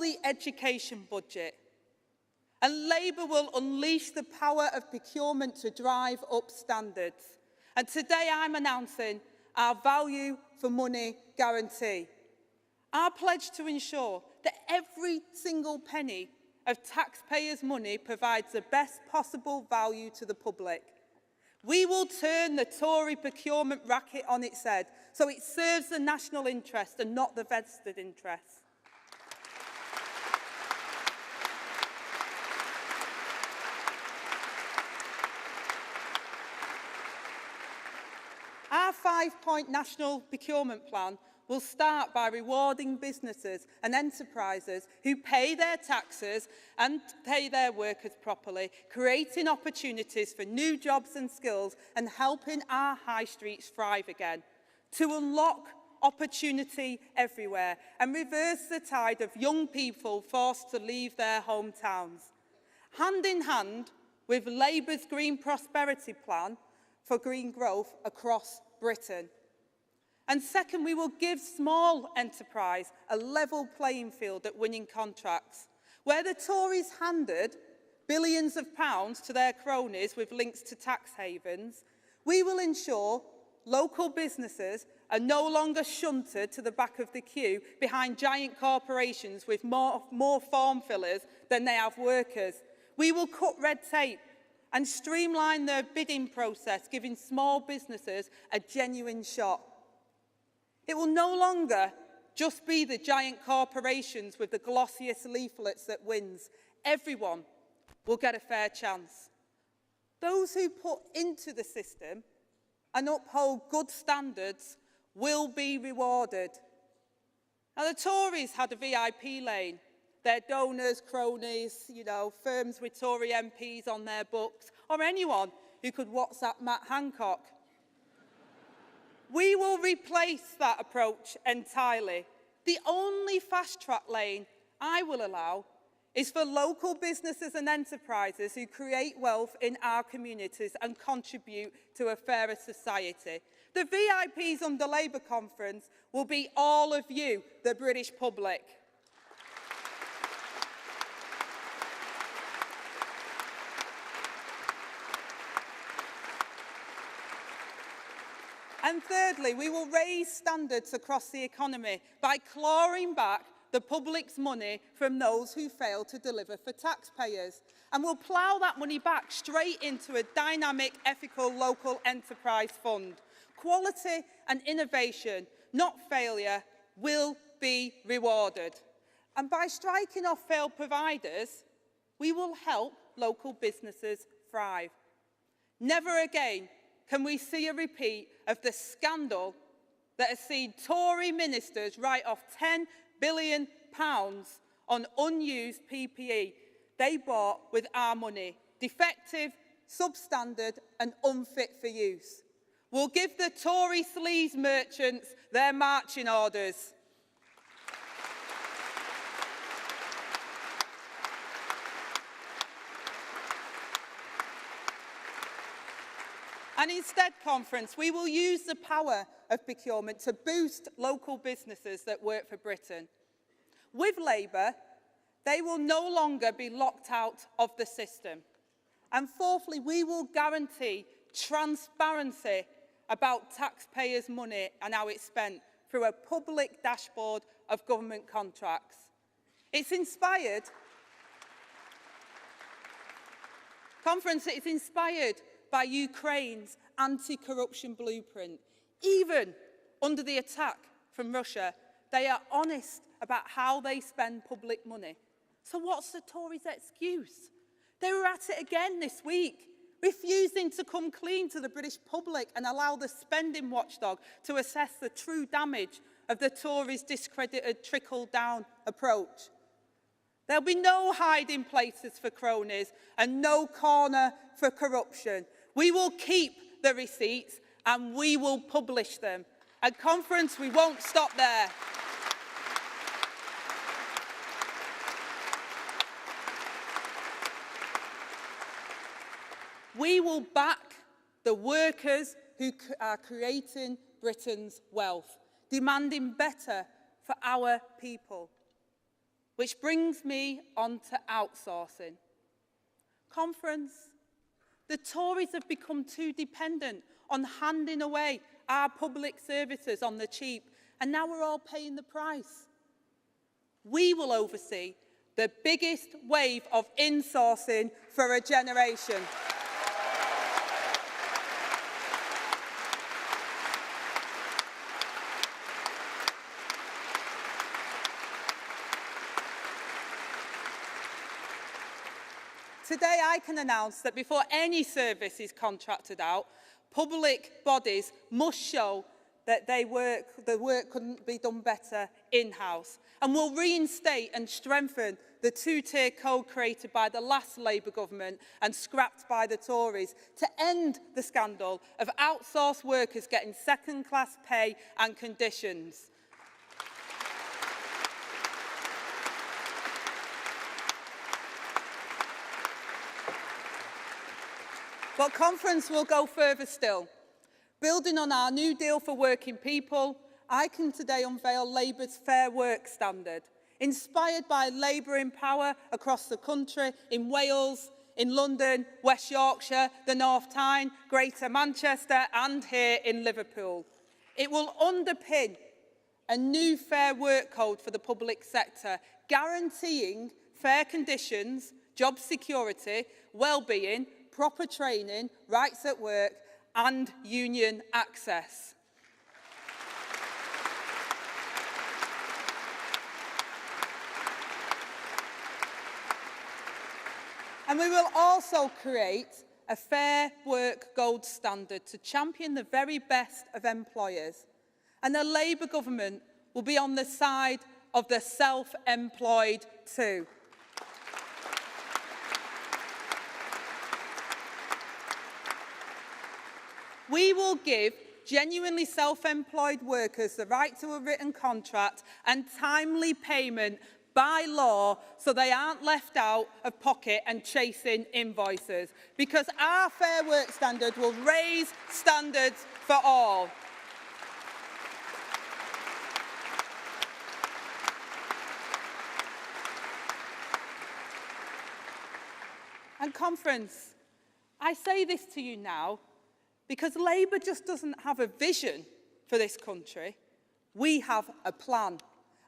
the education budget. And Labour will unleash the power of procurement to drive up standards. And today I'm announcing our value for money guarantee. Our pledge to ensure that every single penny of taxpayers' money provides the best possible value to the public. We will turn the Tory procurement racket on its head so it serves the national interest and not the vested interests. Our 5-point national procurement plan will start by rewarding businesses and enterprises who pay their taxes and pay their workers properly, creating opportunities for new jobs and skills and helping our high streets thrive again, to unlock opportunity everywhere and reverse the tide of young people forced to leave their hometowns. Hand in hand with Labour's Green Prosperity Plan for green growth across Britain. And second, we will give small enterprise a level playing field at winning contracts. Where the Tories handed billions of pounds to their cronies with links to tax havens, we will ensure local businesses are no longer shunted to the back of the queue behind giant corporations with more form fillers than they have workers. We will cut red tape and streamline their bidding process, giving small businesses a genuine shot. It will no longer just be the giant corporations with the glossiest leaflets that wins. Everyone will get a fair chance. Those who put into the system and uphold good standards will be rewarded. Now, the Tories had a VIP lane. Their donors, cronies, firms with Tory MPs on their books, or anyone who could WhatsApp Matt Hancock. We will replace that approach entirely. The only fast-track lane I will allow is for local businesses and enterprises who create wealth in our communities and contribute to a fairer society. The VIPs on the Labour conference will be all of you, the British public. And thirdly, we will raise standards across the economy by clawing back the public's money from those who fail to deliver for taxpayers. And we'll plough that money back straight into a dynamic, ethical local enterprise fund. Quality and innovation, not failure, will be rewarded. And by striking off failed providers, we will help local businesses thrive. Never again can we see a repeat of the scandal that has seen Tory ministers write off £10 billion on unused PPE they bought with our money, defective, substandard and unfit for use. We'll give the Tory sleaze merchants their marching orders. And instead, conference, we will use the power of procurement to boost local businesses that work for Britain. With Labour, they will no longer be locked out of the system. And fourthly, we will guarantee transparency about taxpayers' money and how it's spent through a public dashboard of government contracts. It's inspired by Ukraine's anti-corruption blueprint. Even under the attack from Russia, they are honest about how they spend public money. So what's the Tories' excuse? They were at it again this week, refusing to come clean to the British public and allow the spending watchdog to assess the true damage of the Tories' discredited trickle-down approach. There'll be no hiding places for cronies and no corner for corruption. We will keep the receipts and we will publish them. At conference, we won't stop there. We will back the workers who are creating Britain's wealth, demanding better for our people. Which brings me on to outsourcing. Conference, the Tories have become too dependent on handing away our public services on the cheap, and now we're all paying the price. We will oversee the biggest wave of insourcing for a generation. Today, I can announce that before any service is contracted out, public bodies must show that the work couldn't be done better in-house. And will reinstate and strengthen the two-tier code created by the last Labour government and scrapped by the Tories to end the scandal of outsourced workers getting second-class pay and conditions. But Conference will go further still. Building on our New Deal for working people, I can today unveil Labour's Fair Work Standard, inspired by Labour in power across the country, in Wales, in London, West Yorkshire, the North Tyne, Greater Manchester and here in Liverpool. It will underpin a new fair work code for the public sector, guaranteeing fair conditions, job security, well-being, proper training, rights at work and union access. And we will also create a fair work gold standard to champion the very best of employers. And the Labour government will be on the side of the self-employed too. We will give genuinely self-employed workers the right to a written contract and timely payment by law so they aren't left out of pocket and chasing invoices, because our Fair Work Standard will raise standards for all. And Conference, I say this to you now, because Labour just doesn't have a vision for this country. We have a plan.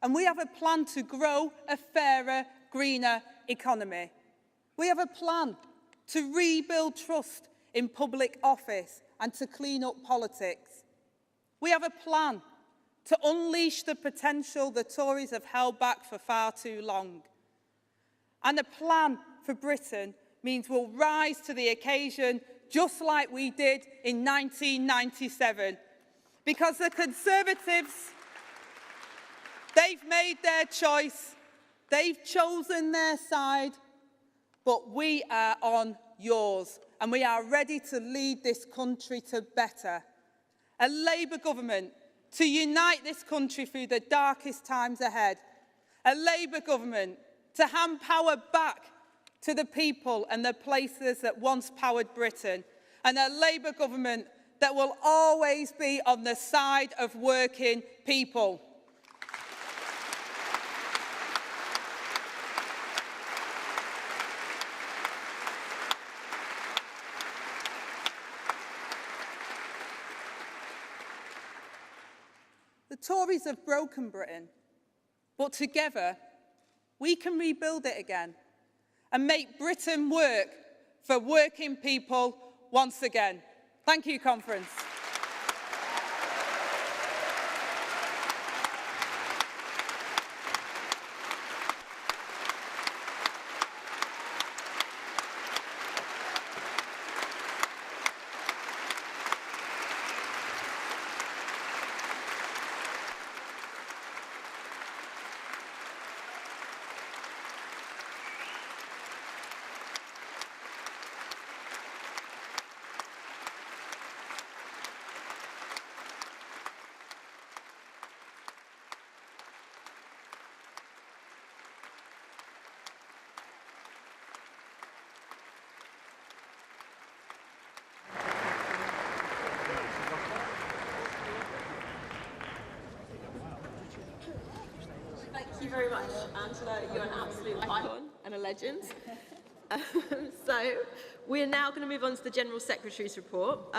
And we have a plan to grow a fairer, greener economy. We have a plan to rebuild trust in public office and to clean up politics. We have a plan to unleash the potential the Tories have held back for far too long. And a plan for Britain means we'll rise to the occasion just like we did in 1997. Because the Conservatives, they've made their choice, they've chosen their side, but we are on yours, and we are ready to lead this country to better. A Labour government to unite this country through the darkest times ahead. A Labour government to hand power back to the people and the places that once powered Britain, and a Labour government that will always be on the side of working people. The Tories have broken Britain, but together we can rebuild it again and make Britain work for working people once again. Thank you, Conference. very much, Angela. You're an absolute icon and a legend. So we're now going to move on to the General Secretary's report.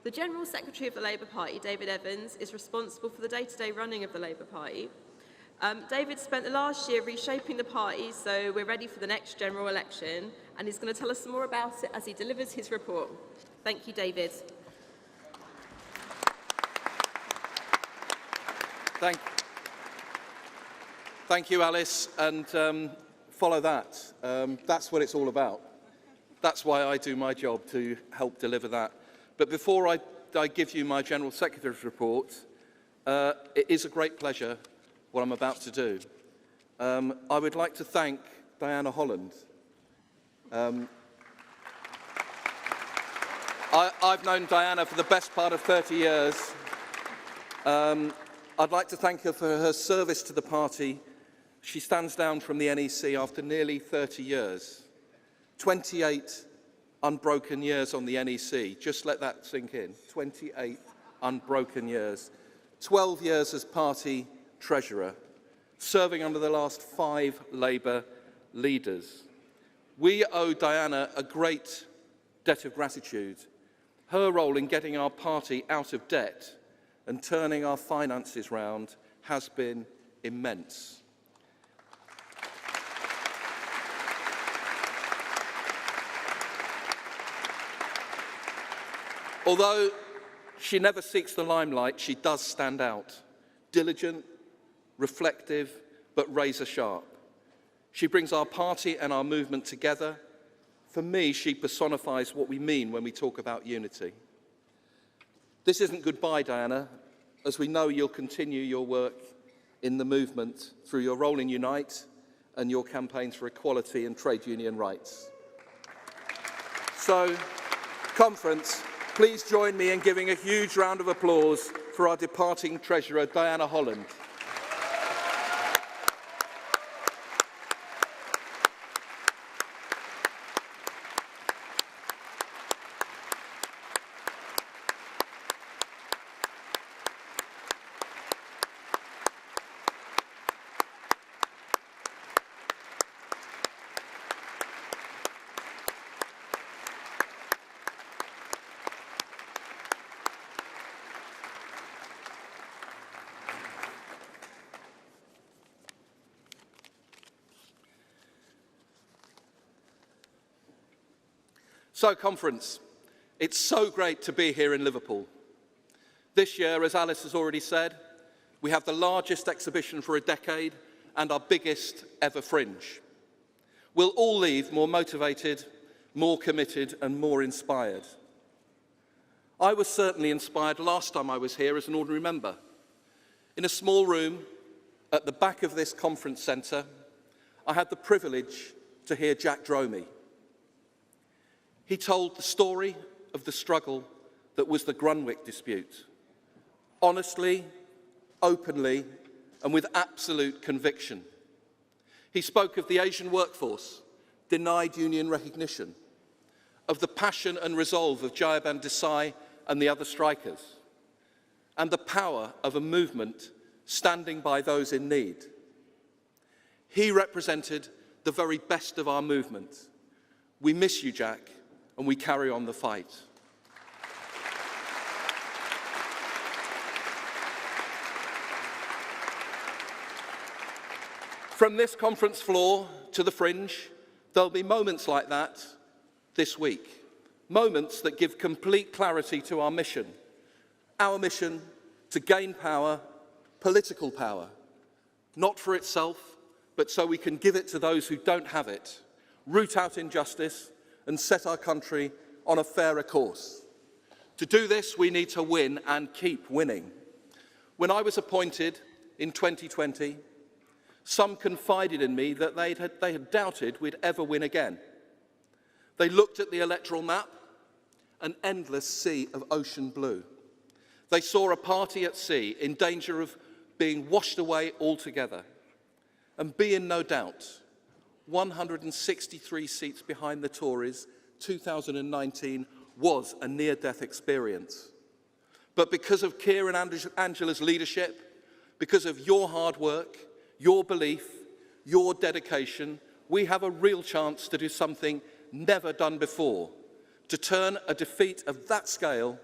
The General Secretary of the Labour Party, David Evans, is responsible for the day-to-day running of the Labour Party. David spent the last year reshaping the party, so we're ready for the next general election, and he's going to tell us some more about it as he delivers his report. Thank you, David. Thank you, Alice, and follow that. That's what it's all about. That's why I do my job, to help deliver that. But before I give you my General Secretary's report, it is a great pleasure what I'm about to do. I would like to thank Diana Holland. I've known Diana for the best part of 30 years. I'd like to thank her for her service to the party. She stands down from the NEC after nearly 30 years. 28 unbroken years on the NEC. Just let that sink in. 28 unbroken years. 12 years as party treasurer, serving under the last 5 Labour leaders. We owe Diana a great debt of gratitude. Her role in getting our party out of debt and turning our finances round has been immense. Although she never seeks the limelight, she does stand out. Diligent, reflective, but razor sharp. She brings our party and our movement together. For me, she personifies what we mean when we talk about unity. This isn't goodbye, Diana, as we know you'll continue your work in the movement through your role in Unite and your campaigns for equality and trade union rights. So, conference, please join me in giving a huge round of applause for our departing Treasurer, Diana Holland. So, conference, it's so great to be here in Liverpool. This year, as Alice has already said, we have the largest exhibition for a decade and our biggest ever fringe. We'll all leave more motivated, more committed and more inspired. I was certainly inspired last time I was here as an ordinary member. In a small room at the back of this conference centre, I had the privilege to hear Jack Dromey. He told the story of the struggle that was the Grunwick dispute, honestly, openly, and with absolute conviction. He spoke of the Asian workforce, denied union recognition, of the passion and resolve of Jayaban Desai and the other strikers, and the power of a movement standing by those in need. He represented the very best of our movement. We miss you, Jack, and we carry on the fight. From this conference floor to the fringe, there'll be moments like that this week. Moments that give complete clarity to our mission. Our mission to gain power, political power, not for itself, but so we can give it to those who don't have it, root out injustice, and set our country on a fairer course. To do this, we need to win and keep winning. When I was appointed in 2020, some confided in me that they had doubted we'd ever win again. They looked at the electoral map, an endless sea of ocean blue. They saw a party at sea in danger of being washed away altogether. And be in no doubt, 163 seats behind the Tories, 2019 was a near-death experience. But because of Keir and Angela's leadership, because of your hard work, your belief, your dedication, we have a real chance to do something never done before, to turn a defeat of that scale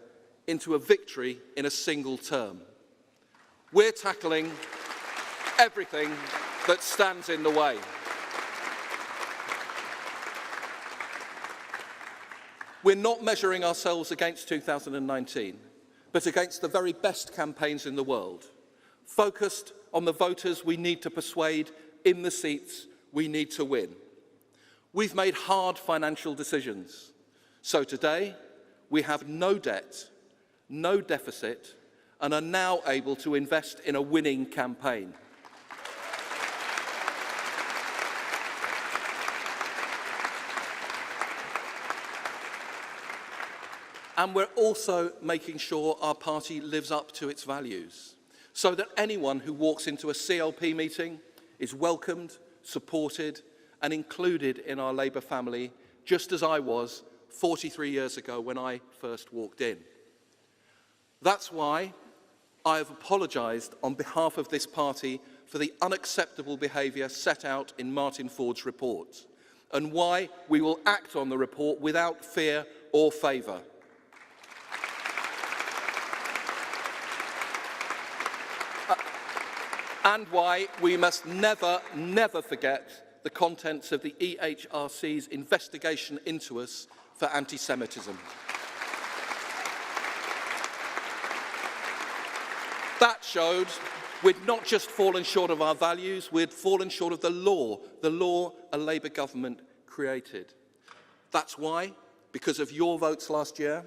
into a victory in a single term. We're tackling everything that stands in the way. We're not measuring ourselves against 2019, but against the very best campaigns in the world, focused on the voters we need to persuade in the seats we need to win. We've made hard financial decisions. So today, we have no debt, no deficit, and are now able to invest in a winning campaign. And we're also making sure our party lives up to its values, so that anyone who walks into a CLP meeting is welcomed, supported, and included in our Labour family, just as I was 43 years ago when I first walked in. That's why I have apologised on behalf of this party for the unacceptable behaviour set out in Martin Ford's report, and why we will act on the report without fear or favour. And why we must never, never forget the contents of the EHRC's investigation into us for anti-Semitism. That showed we'd not just fallen short of our values, we'd fallen short of the law a Labour government created. That's why, because of your votes last year,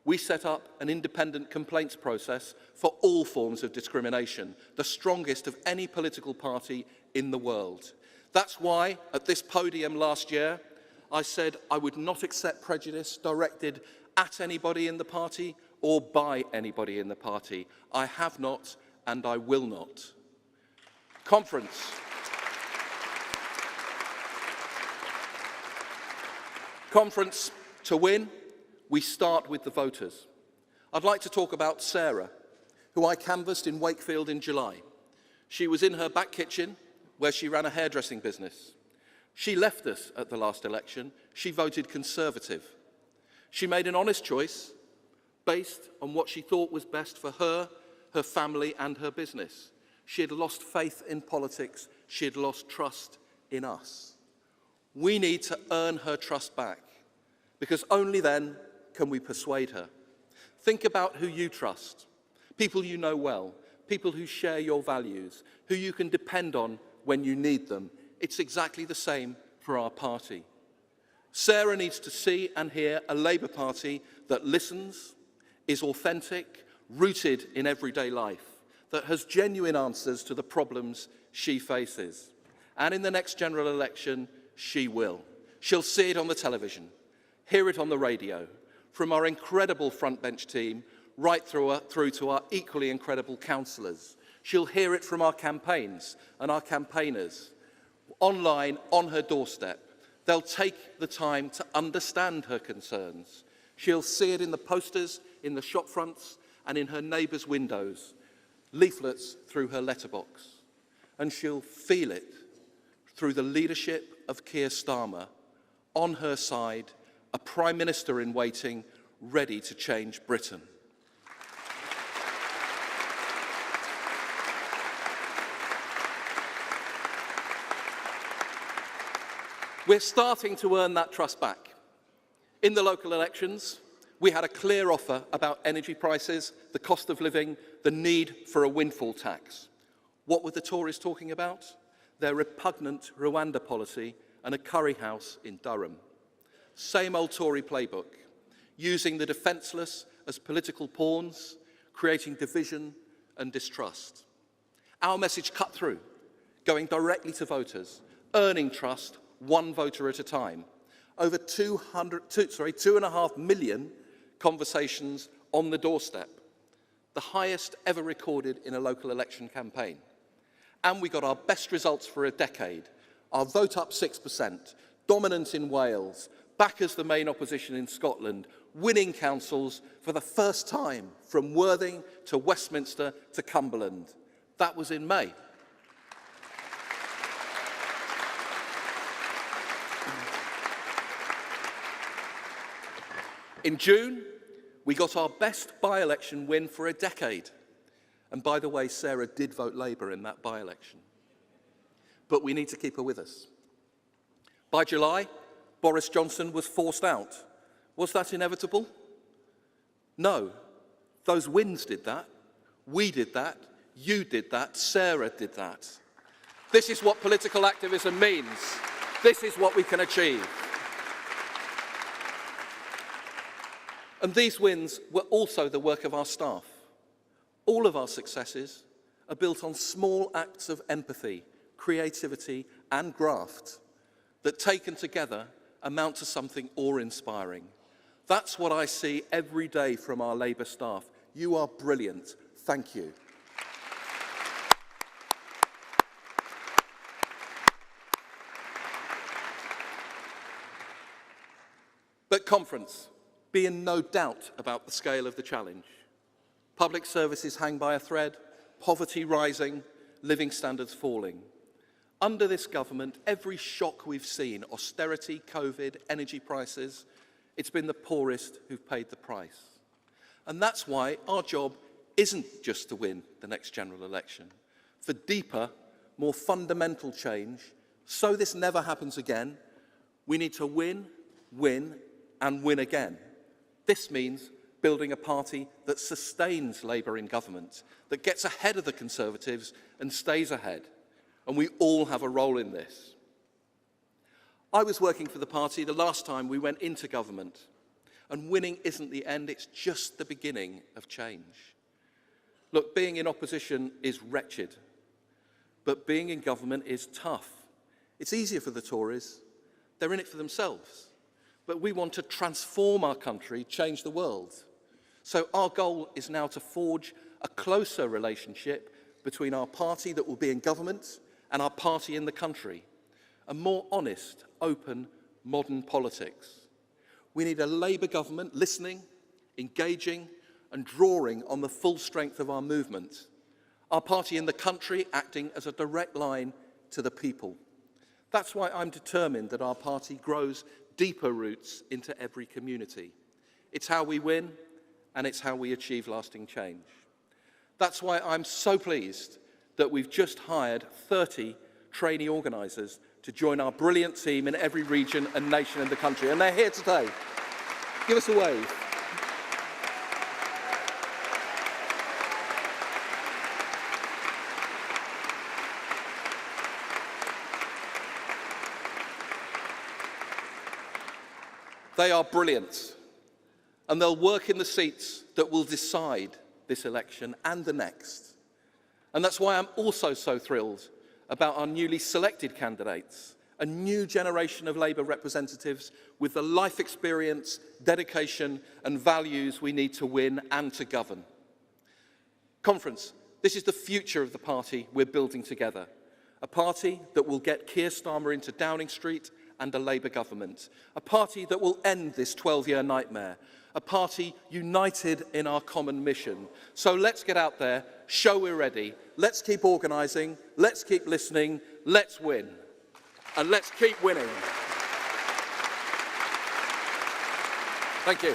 we set up an independent complaints process for all forms of discrimination, the strongest of any political party in the world. That's why, at this podium last year, I said I would not accept prejudice directed at anybody in the party or by anybody in the party. I have not, and I will not. Conference to win. We start with the voters. I'd like to talk about Sarah, who I canvassed in Wakefield in July. She was in her back kitchen, where she ran a hairdressing business. She left us at the last election. She voted Conservative. She made an honest choice based on what she thought was best for her, her family, and her business. She had lost faith in politics. She had lost trust in us. We need to earn her trust back, because only then can we persuade her. Think about who you trust, people you know well, people who share your values, who you can depend on when you need them. It's exactly the same for our party. Sarah needs to see and hear a Labour Party that listens, is authentic, rooted in everyday life, that has genuine answers to the problems she faces. And in the next general election, she will. She'll see it on the television, hear it on the radio, from our incredible frontbench team right through to our equally incredible councillors. She'll hear it from our campaigns and our campaigners, online, on her doorstep. They'll take the time to understand her concerns. She'll see it in the posters, in the shop fronts, and in her neighbours' windows, leaflets through her letterbox. And she'll feel it through the leadership of Keir Starmer, on her side, a Prime Minister in waiting, ready to change Britain. We're starting to earn that trust back. In the local elections, we had a clear offer about energy prices, the cost of living, the need for a windfall tax. What were the Tories talking about? Their repugnant Rwanda policy and a curry house in Durham. Same old Tory playbook, using the defenceless as political pawns, creating division and distrust. Our message cut through, going directly to voters, earning trust one voter at a time. Over 2.5 million conversations on the doorstep, the highest ever recorded in a local election campaign. And we got our best results for a decade. Our vote up 6%, dominance in Wales, back as the main opposition in Scotland, winning councils for the first time from Worthing to Westminster to Cumberland. That was in May. In June, we got our best by-election win for a decade. And by the way, Sarah did vote Labour in that by-election. But we need to keep her with us. By July, Boris Johnson was forced out. Was that inevitable? No. Those wins did that. We did that. You did that. Sarah did that. This is what political activism means. This is what we can achieve. And these wins were also the work of our staff. All of our successes are built on small acts of empathy, creativity and graft that, taken together, amount to something awe-inspiring. That's what I see every day from our Labour staff. You are brilliant. Thank you. But conference, be in no doubt about the scale of the challenge. Public services hang by a thread, poverty rising, living standards falling. Under this government, every shock we've seen, austerity, COVID, energy prices, it's been the poorest who've paid the price. And that's why our job isn't just to win the next general election. For deeper, more fundamental change, so this never happens again, we need to win, win, and win again. This means building a party that sustains Labour in government, that gets ahead of the Conservatives and stays ahead. And we all have a role in this. I was working for the party the last time we went into government. And winning isn't the end, it's just the beginning of change. Look, being in opposition is wretched. But being in government is tough. It's easier for the Tories. They're in it for themselves. But we want to transform our country, change the world. So our goal is now to forge a closer relationship between our party that will be in government and our party in the country. A more honest, open, modern politics. We need a Labour government listening, engaging and drawing on the full strength of our movement. Our party in the country acting as a direct line to the people. That's why I'm determined that our party grows deeper roots into every community. It's how we win, and it's how we achieve lasting change. That's why I'm so pleased that we've just hired 30 trainee organisers to join our brilliant team in every region and nation in the country. And they're here today. Give us a wave. They are brilliant, and they'll work in the seats that will decide this election and the next. And that's why I'm also so thrilled about our newly selected candidates, a new generation of Labour representatives with the life experience, dedication and values we need to win and to govern. Conference, this is the future of the party we're building together. A party that will get Keir Starmer into Downing Street and a Labour government. A party that will end this 12-year nightmare. A party united in our common mission. So let's get out there, show we're ready. Let's keep organising, let's keep listening, let's win. And let's keep winning. Thank you.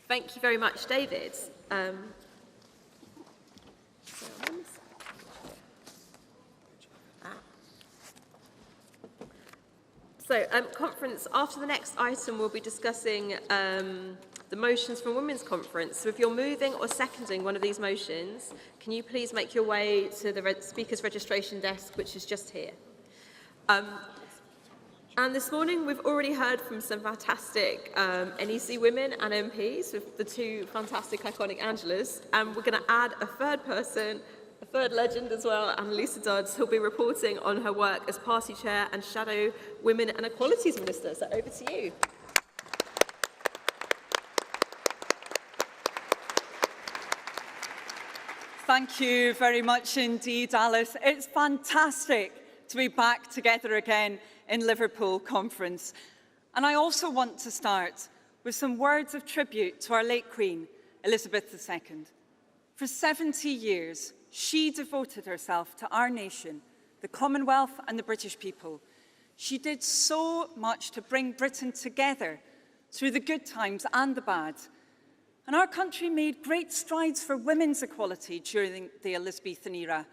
Thank you very much, David. Conference, after the next item, we'll be discussing the motions from Women's Conference. So if you're moving or seconding one of these motions, can you please make your way to the Speaker's registration desk, which is just here. And this morning, we've already heard from some fantastic NEC women and MPs with the two fantastic, iconic Angelas. And we're going to add a third person, a third legend as well, Annalisa Dodds, who'll be reporting on her work as Party Chair and Shadow Women and Equalities Minister. So over to you. Thank you very much indeed, Alice. It's fantastic to be back together again in Liverpool Conference. And I also want to start with some words of tribute to our late Queen, Elizabeth II. For 70 years, she devoted herself to our nation, the Commonwealth and the British people. She did so much to bring Britain together through the good times and the bad. And our country made great strides for women's equality during the Elizabethan era,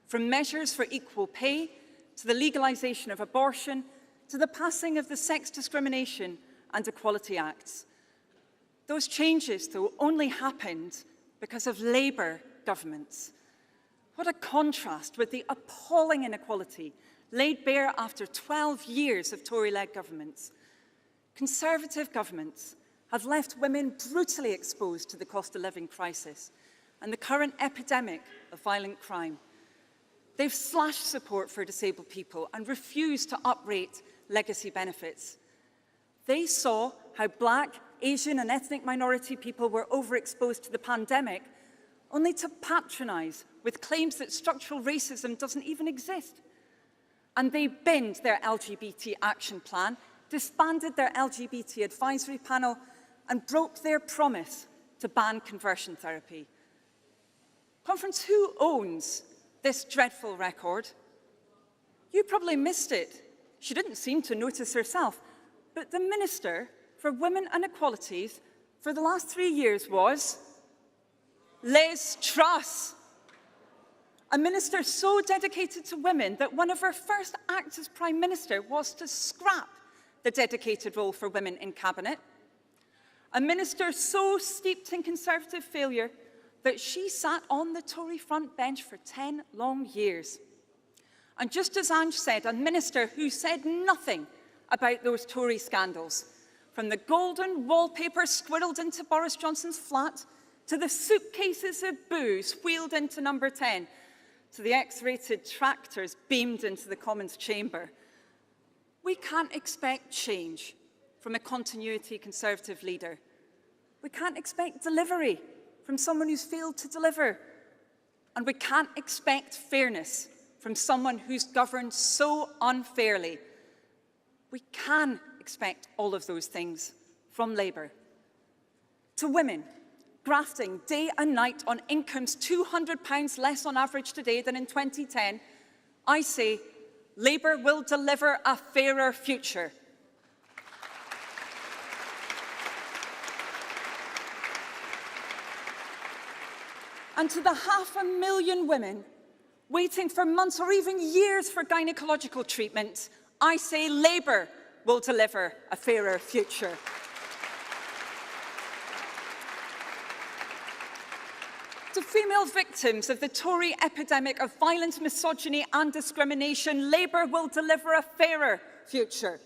from measures for equal pay to the legalisation of abortion to the passing of the Sex Discrimination and Equality Acts. Those changes, though, only happened because of Labour governments. What a contrast with the appalling inequality laid bare after 12 years of Tory-led governments. Conservative governments have left women brutally exposed to the cost of living crisis and the current epidemic of violent crime. They've slashed support for disabled people and refused to uprate legacy benefits. They saw how Black, Asian and ethnic minority people were overexposed to the pandemic, only to patronise with claims that structural racism doesn't even exist. And they binned their LGBT action plan, disbanded their LGBT advisory panel, and broke their promise to ban conversion therapy. Conference, who owns this dreadful record? You probably missed it. She didn't seem to notice herself, but the Minister for Women and Equalities for the last 3 years was Liz Truss. A minister so dedicated to women that one of her first acts as Prime Minister was to scrap the dedicated role for women in Cabinet. A minister so steeped in Conservative failure that she sat on the Tory front bench for 10 long years. And just as Ange said, a minister who said nothing about those Tory scandals, from the golden wallpaper squirreled into Boris Johnson's flat, to the suitcases of booze wheeled into Number 10, to the X-rated tractors beamed into the Commons chamber. We can't expect change from a continuity Conservative leader. We can't expect delivery from someone who's failed to deliver. And we can't expect fairness from someone who's governed so unfairly. We can expect all of those things from Labour. To women, grafting day and night on incomes £200 less on average today than in 2010, I say Labour will deliver a fairer future. And to the 500,000 women waiting for months or even years for gynaecological treatment, I say Labour will deliver a fairer future. To female victims of the Tory epidemic of violence, misogyny and discrimination, Labour will deliver a fairer future.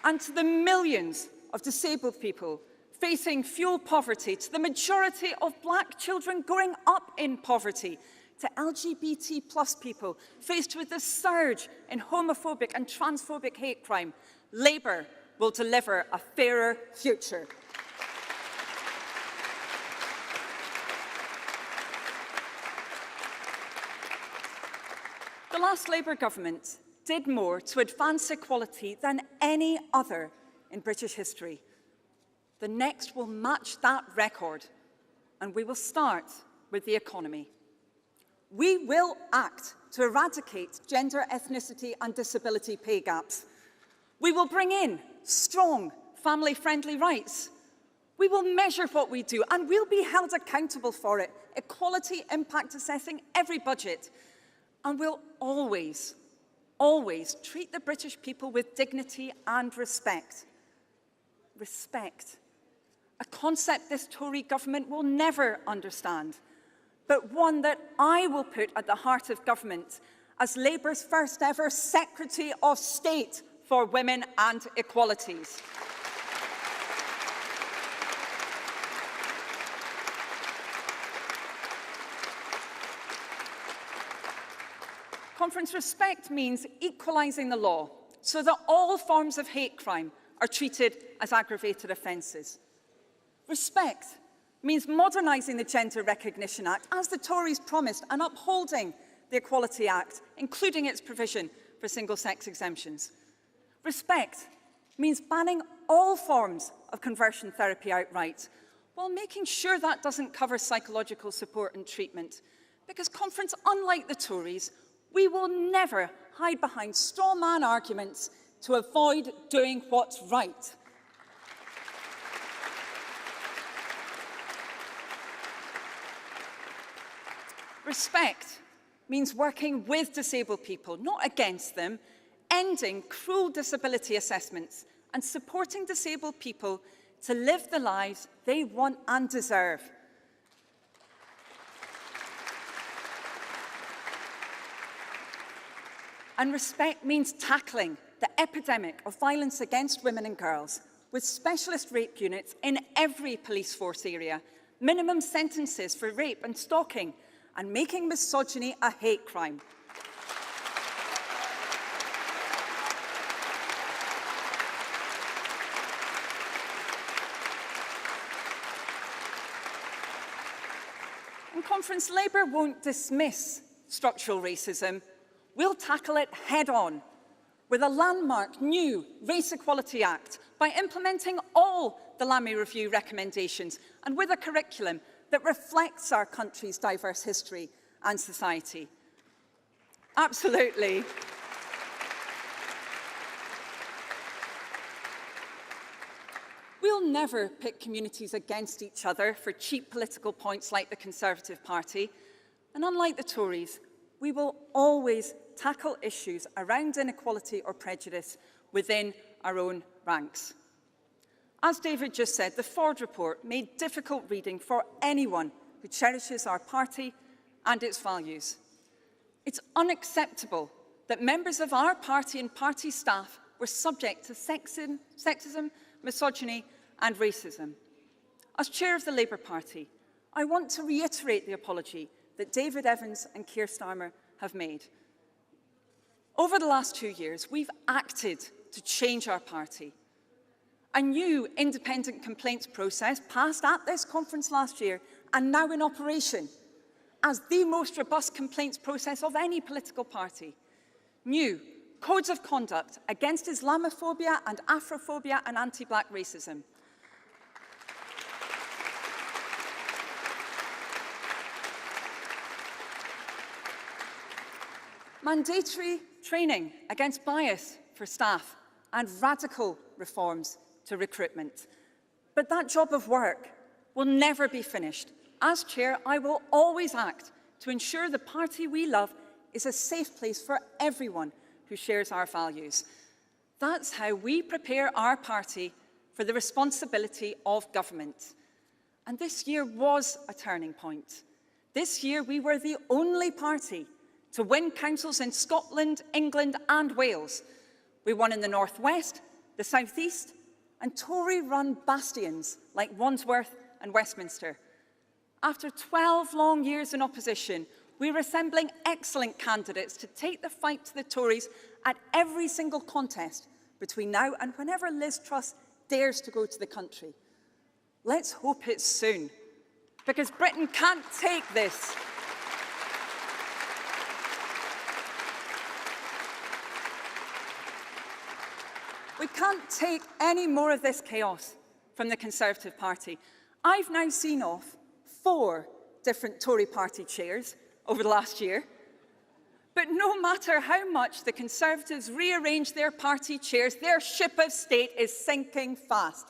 And to the millions of disabled people facing fuel poverty, to the majority of Black children growing up in poverty, to LGBT+ people faced with the surge in homophobic and transphobic hate crime, Labour will deliver a fairer future. The last Labour government did more to advance equality than any other in British history. The next will match that record, and we will start with the economy. We will act to eradicate gender, ethnicity and disability pay gaps. We will bring in strong family-friendly rights. We will measure what we do and we'll be held accountable for it. Equality impact assessing every budget. And we'll always, always treat the British people with dignity and respect. Respect. A concept this Tory government will never understand, but one that I will put at the heart of government as Labour's first ever Secretary of State for Women and Equalities. Conference, respect means equalising the law so that all forms of hate crime are treated as aggravated offences. Respect means modernising the Gender Recognition Act, as the Tories promised, and upholding the Equality Act, including its provision for single-sex exemptions. Respect means banning all forms of conversion therapy outright, while making sure that doesn't cover psychological support and treatment. Because, Conference, unlike the Tories, we will never hide behind straw man arguments to avoid doing what's right. Respect means working with disabled people, not against them, ending cruel disability assessments and supporting disabled people to live the lives they want and deserve. And respect means tackling the epidemic of violence against women and girls with specialist rape units in every police force area, minimum sentences for rape and stalking, and making misogyny a hate crime. And Conference, Labour won't dismiss structural racism. We'll tackle it head-on with a landmark new Race Equality Act by implementing all the Lamy Review recommendations and with a curriculum that reflects our country's diverse history and society. Absolutely. We'll never pit communities against each other for cheap political points like the Conservative Party. And unlike the Tories, we will always tackle issues around inequality or prejudice within our own ranks. As David just said, the Ford report made difficult reading for anyone who cherishes our party and its values. It's unacceptable that members of our party and party staff were subject to sexism, misogyny and racism. As chair of the Labour Party, I want to reiterate the apology that David Evans and Keir Starmer have made. Over the last 2 years, we've acted to change our party. A new independent complaints process passed at this conference last year and now in operation as the most robust complaints process of any political party. New codes of conduct against Islamophobia and Afrophobia and anti-black racism. Mandatory training against bias for staff and radical reforms to recruitment. But that job of work will never be finished. As chair, I will always act to ensure the party we love is a safe place for everyone who shares our values. That's how we prepare our party for the responsibility of government. And this year was a turning point. This year we were the only party to win councils in Scotland, England and Wales. We won in the North West, the South East and Tory-run bastions like Wandsworth and Westminster. After 12 long years in opposition, we're assembling excellent candidates to take the fight to the Tories at every single contest between now and whenever Liz Truss dares to go to the country. Let's hope it's soon, because Britain can't take this. We can't take any more of this chaos from the Conservative Party. I've now seen off 4 different Tory party chairs over the last year. But no matter how much the Conservatives rearrange their party chairs, their ship of state is sinking fast.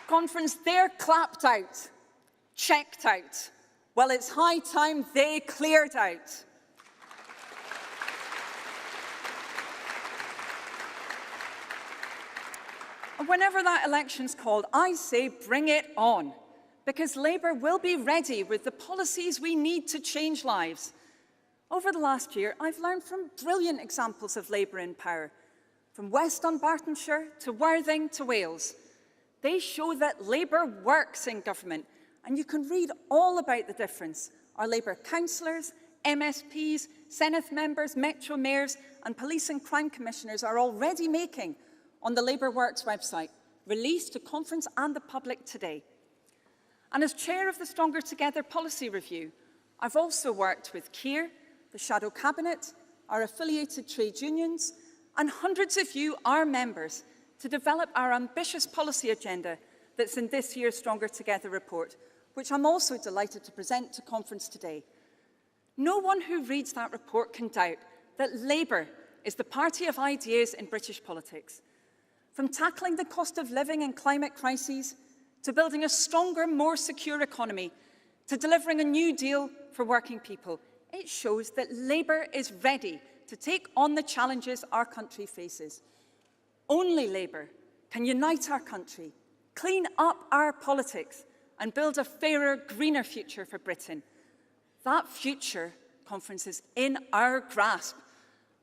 Conference, they're clapped out, checked out. Well, it's high time they cleared out. And whenever that election's called, I say bring it on, because Labour will be ready with the policies we need to change lives. Over the last year, I've learned from brilliant examples of Labour in power, from West Dunbartonshire to Worthing to Wales. They show that Labour works in government, and you can read all about the difference our Labour councillors, MSPs, Senate members, Metro mayors and police and crime commissioners are already making on the Labour Works website, released to Conference and the public today. And as chair of the Stronger Together policy review, I've also worked with Keir the shadow cabinet, our affiliated trade unions, and hundreds of you, our members, to develop our ambitious policy agenda that's in this year's Stronger Together report, which I'm also delighted to present to conference today. No one who reads that report can doubt that Labour is the party of ideas in British politics. From tackling the cost of living and climate crises, to building a stronger, more secure economy, to delivering a new deal for working people, it shows that Labour is ready to take on the challenges our country faces. Only Labour can unite our country, clean up our politics, and build a fairer, greener future for Britain. That future, conference, is in our grasp.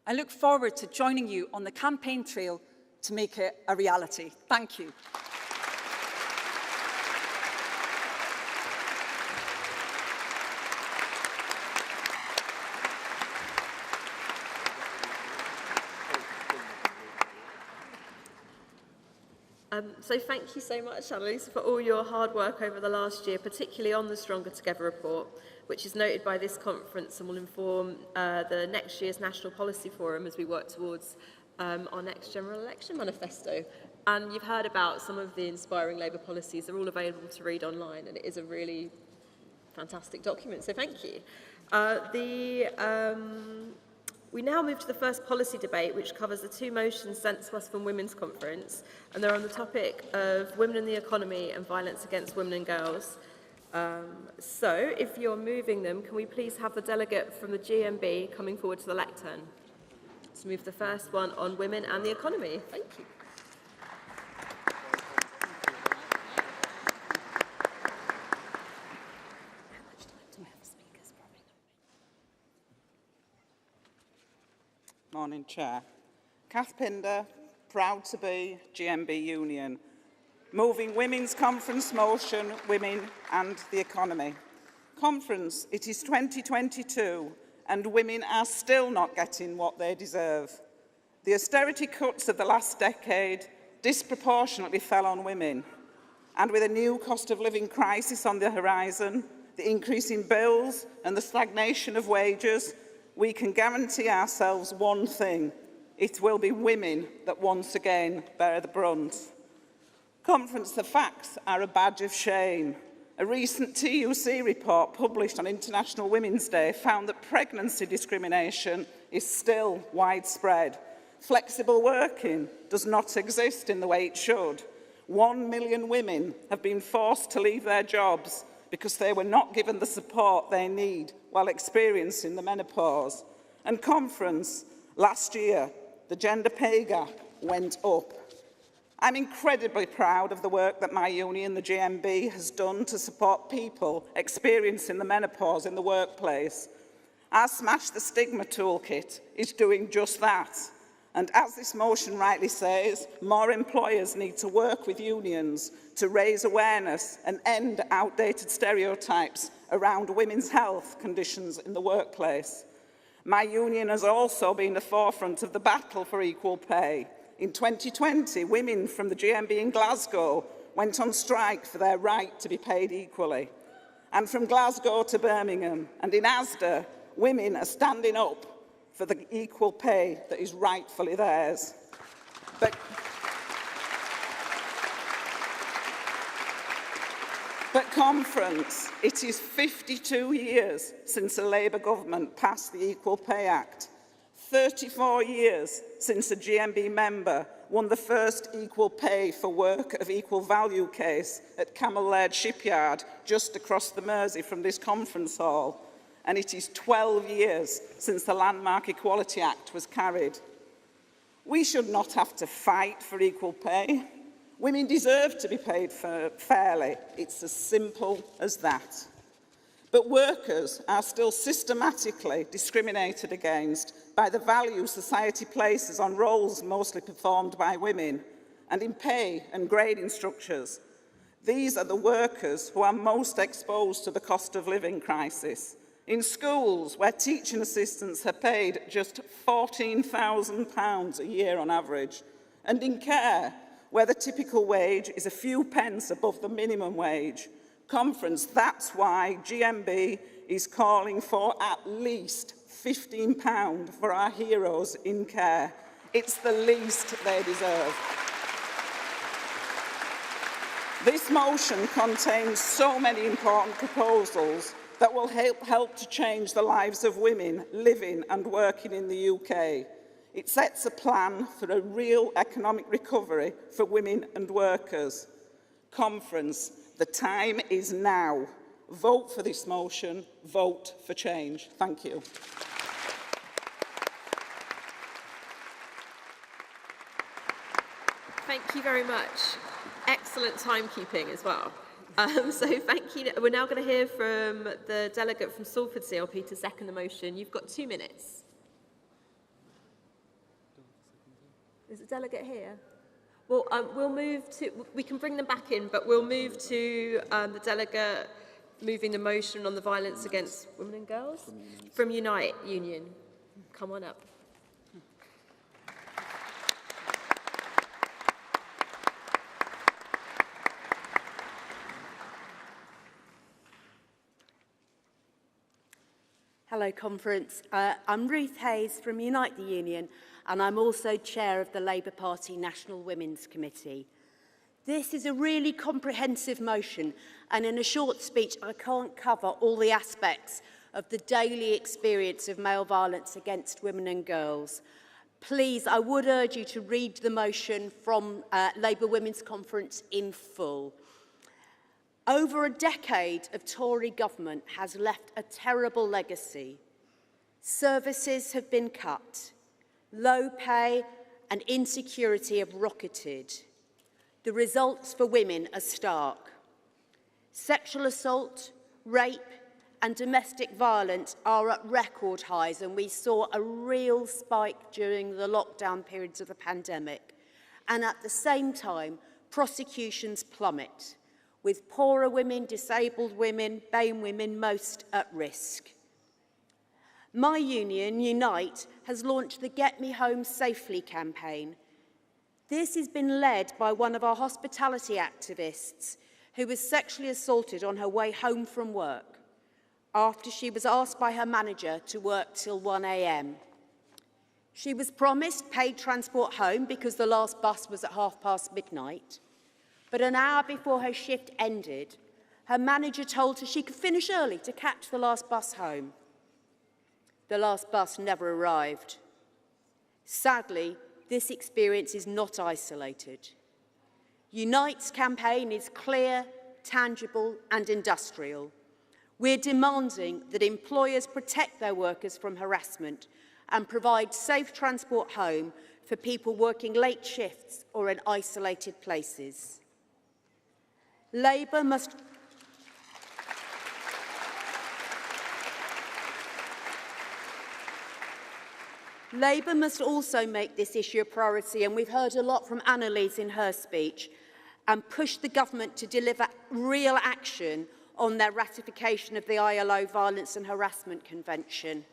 I look forward to joining you on the campaign trail to make it a reality. Thank you. So thank you so much, Annalise, for all your hard work over the last year, particularly on the Stronger Together report, which is noted by this conference and will inform the next year's National Policy Forum as we work towards our next general election manifesto. And you've heard about some of the inspiring Labour policies. They're all available to read online, and it is a really fantastic document, so thank you. We now move to the first policy debate, which covers the two motions sent to us from Women's Conference, and they're on the topic of women in the economy and violence against women and girls. So, if you're moving them, can we please have the delegate from the GMB coming forward to the lectern to move the first one on women and the economy? Thank you. Morning, Chair. Kath Pinder, proud to be GMB Union. Moving Women's Conference motion, Women and the Economy. Conference, it is 2022 and women are still not getting what they deserve. The austerity cuts of the last decade disproportionately fell on women. And with a new cost of living crisis on the horizon, the increase in bills and the stagnation of wages, we can guarantee ourselves one thing: it will be women that once again bear the brunt. Conference, the facts are a badge of shame. A recent TUC report published on International Women's Day found that pregnancy discrimination is still widespread. Flexible working does not exist in the way it should. 1 million women have been forced to leave their jobs because they were not given the support they need while experiencing the menopause. And conference, last year, the gender pay gap went up. I'm incredibly proud of the work that my union, the GMB, has done to support people experiencing the menopause in the workplace. Our Smash the Stigma toolkit is doing just that. And as this motion rightly says, more employers need to work with unions to raise awareness and end outdated stereotypes around women's health conditions in the workplace. My union has also been the forefront of the battle for equal pay. In 2020, women from the GMB in Glasgow went on strike for their right to be paid equally. And from Glasgow to Birmingham and in Asda, women are standing up for the equal pay that is rightfully theirs. But conference, it is 52 years since a Labour government passed the Equal Pay Act, 34 years since a GMB member won the first equal pay for work of equal value case at Camel Laird Shipyard just across the Mersey from this conference hall. And it is 12 years since the Landmark Equality Act was carried. We should not have to fight for equal pay. Women deserve to be paid fairly. It's as simple as that. But workers are still systematically discriminated against by the value society places on roles mostly performed by women and in pay and grading structures. These are the workers who are most exposed to the cost of living crisis. In schools, where teaching assistants are paid just £14,000 a year on average, and in care, where the typical wage is a few pence above the minimum wage. Conference, that's why GMB is calling for at least £15 for our heroes in care. It's the least they deserve. This motion contains so many important proposals that will help to change the lives of women living and working in the UK. It sets a plan for a real economic recovery for women and workers. Conference, the time is now. Vote for this motion. Vote for change. Thank you. Thank you very much. Excellent timekeeping as well. So thank you. We're now going to hear from the delegate from Salford CLP to second the motion. You've got 2 minutes. Is the delegate here? Well, we'll move to, we can bring them back in, but we'll move to the delegate moving the motion on the violence against women and girls from Unite Union. Come on up. Hello, Conference. I'm Ruth Hayes from Unite the Union, and I'm also chair of the Labour Party National Women's Committee. This is a really comprehensive motion, and in a short speech, I can't cover all the aspects of the daily experience of male violence against women and girls. Please, I would urge you to read the motion from Labour Women's Conference in full. Over a decade of Tory government has left a terrible legacy. Services have been cut. Low pay and insecurity have rocketed. The results for women are stark. Sexual assault, rape and domestic violence are at record highs, and we saw a real spike during the lockdown periods of the pandemic. And at the same time, prosecutions plummet, with poorer women, disabled women, BAME women most at risk. My union, Unite, has launched the Get Me Home Safely campaign. This has been led by one of our hospitality activists who was sexually assaulted on her way home from work after she was asked by her manager to work till 1 a.m. She was promised paid transport home because the last bus was at midnight. But an hour before her shift ended, her manager told her she could finish early to catch the last bus home. The last bus never arrived. Sadly, this experience is not isolated. Unite's campaign is clear, tangible and industrial. We're demanding that employers protect their workers from harassment and provide safe transport home for people working late shifts or in isolated places. Labour must also make this issue a priority, and we've heard a lot from Annalise in her speech, and push the government to deliver real action on their ratification of the ILO Violence and Harassment Convention.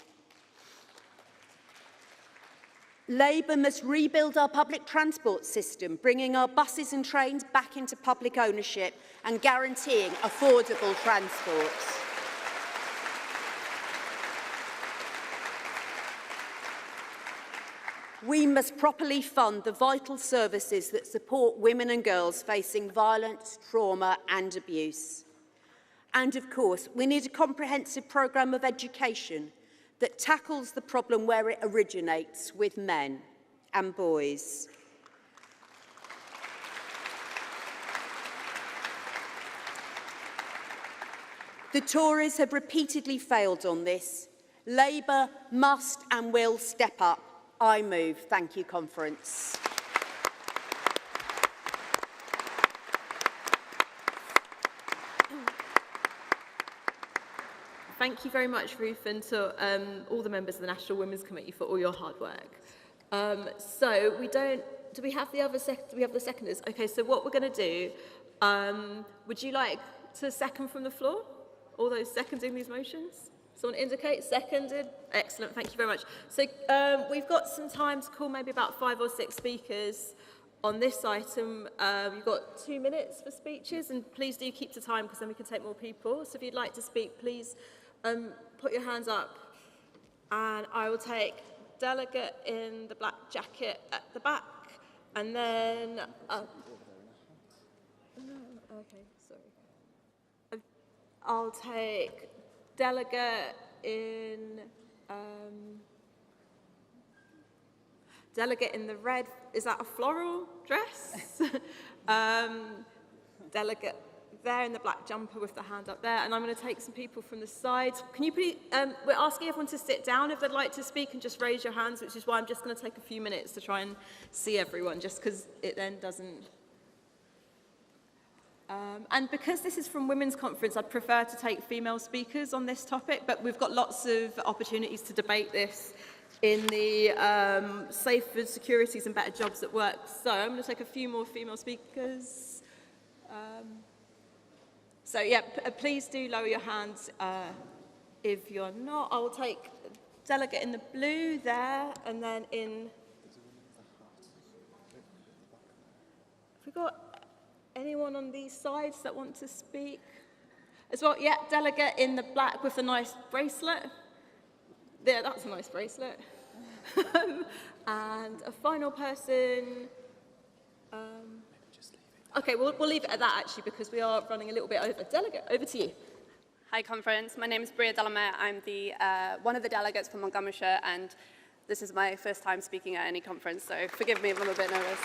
Labour must rebuild our public transport system, bringing our buses and trains back into public ownership and guaranteeing affordable transport. We must properly fund the vital services that support women and girls facing violence, trauma and abuse. And of course, we need a comprehensive programme of education that tackles the problem where it originates, with men and boys. The Tories have repeatedly failed on this. Labour must and will step up. I move. Thank you, Conference. Thank you very much, Ruth, and to all the members of the National Women's Committee for all your hard work. So do we have the seconders? Okay, so what we're going to do, would you like to second from the floor? All those seconding these motions? Someone indicate, seconded. Excellent, thank you very much. So we've got some time to call maybe about 5 or 6 speakers on this item. You've got 2 minutes for speeches, and please do keep to time because then we can take more people. So if you'd like to speak, please put your hands up And I will take delegate in the black jacket at the back, and then... okay, sorry. I'll take delegate in... delegate in the red, is that a floral dress? Delegate there in the black jumper with the hand up there, and I'm going to take some people from the sides. Can you please, we're asking everyone to sit down if they'd like to speak and just raise your hands, which is why I'm just going to take a few minutes to try and see everyone, just because it then doesn't... and because this is from Women's Conference, I'd prefer to take female speakers on this topic, but we've got lots of opportunities to debate this in the Safer Secretaries and Better Jobs at Work. So I'm going to take a few more female speakers. So yeah, please do lower your hands if you're not. I will take delegate in the blue there, and then in... Have we got anyone on these sides that want to speak as well? Yeah, delegate in the black with the nice bracelet. There, that's a nice bracelet. And a final person. Okay, we'll leave it at that actually, because we are running a little bit over. Delegate, over to you. Hi, conference. My name is Bria Delamere. I'm the one of the delegates from Montgomeryshire, and this is my first time speaking at any conference, so forgive me if I'm a bit nervous.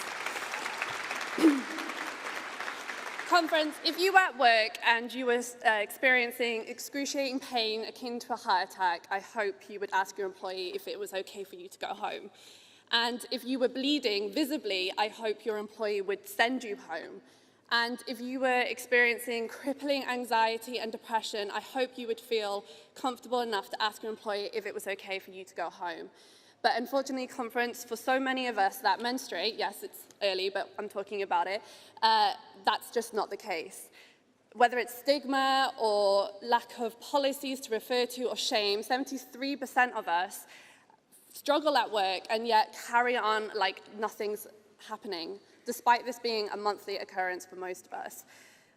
Conference, if you were at work and you were experiencing excruciating pain akin to a heart attack, I hope you would ask your employee if it was okay for you to go home. And if you were bleeding visibly, I hope your employee would send you home. And if you were experiencing crippling anxiety and depression, I hope you would feel comfortable enough to ask your employee if it was okay for you to go home. But unfortunately, conference, for so many of us that menstruate, yes, it's early, but I'm talking about it, that's just not the case. Whether it's stigma or lack of policies to refer to or shame, 73% of us struggle at work and yet carry on like nothing's happening, despite this being a monthly occurrence for most of us.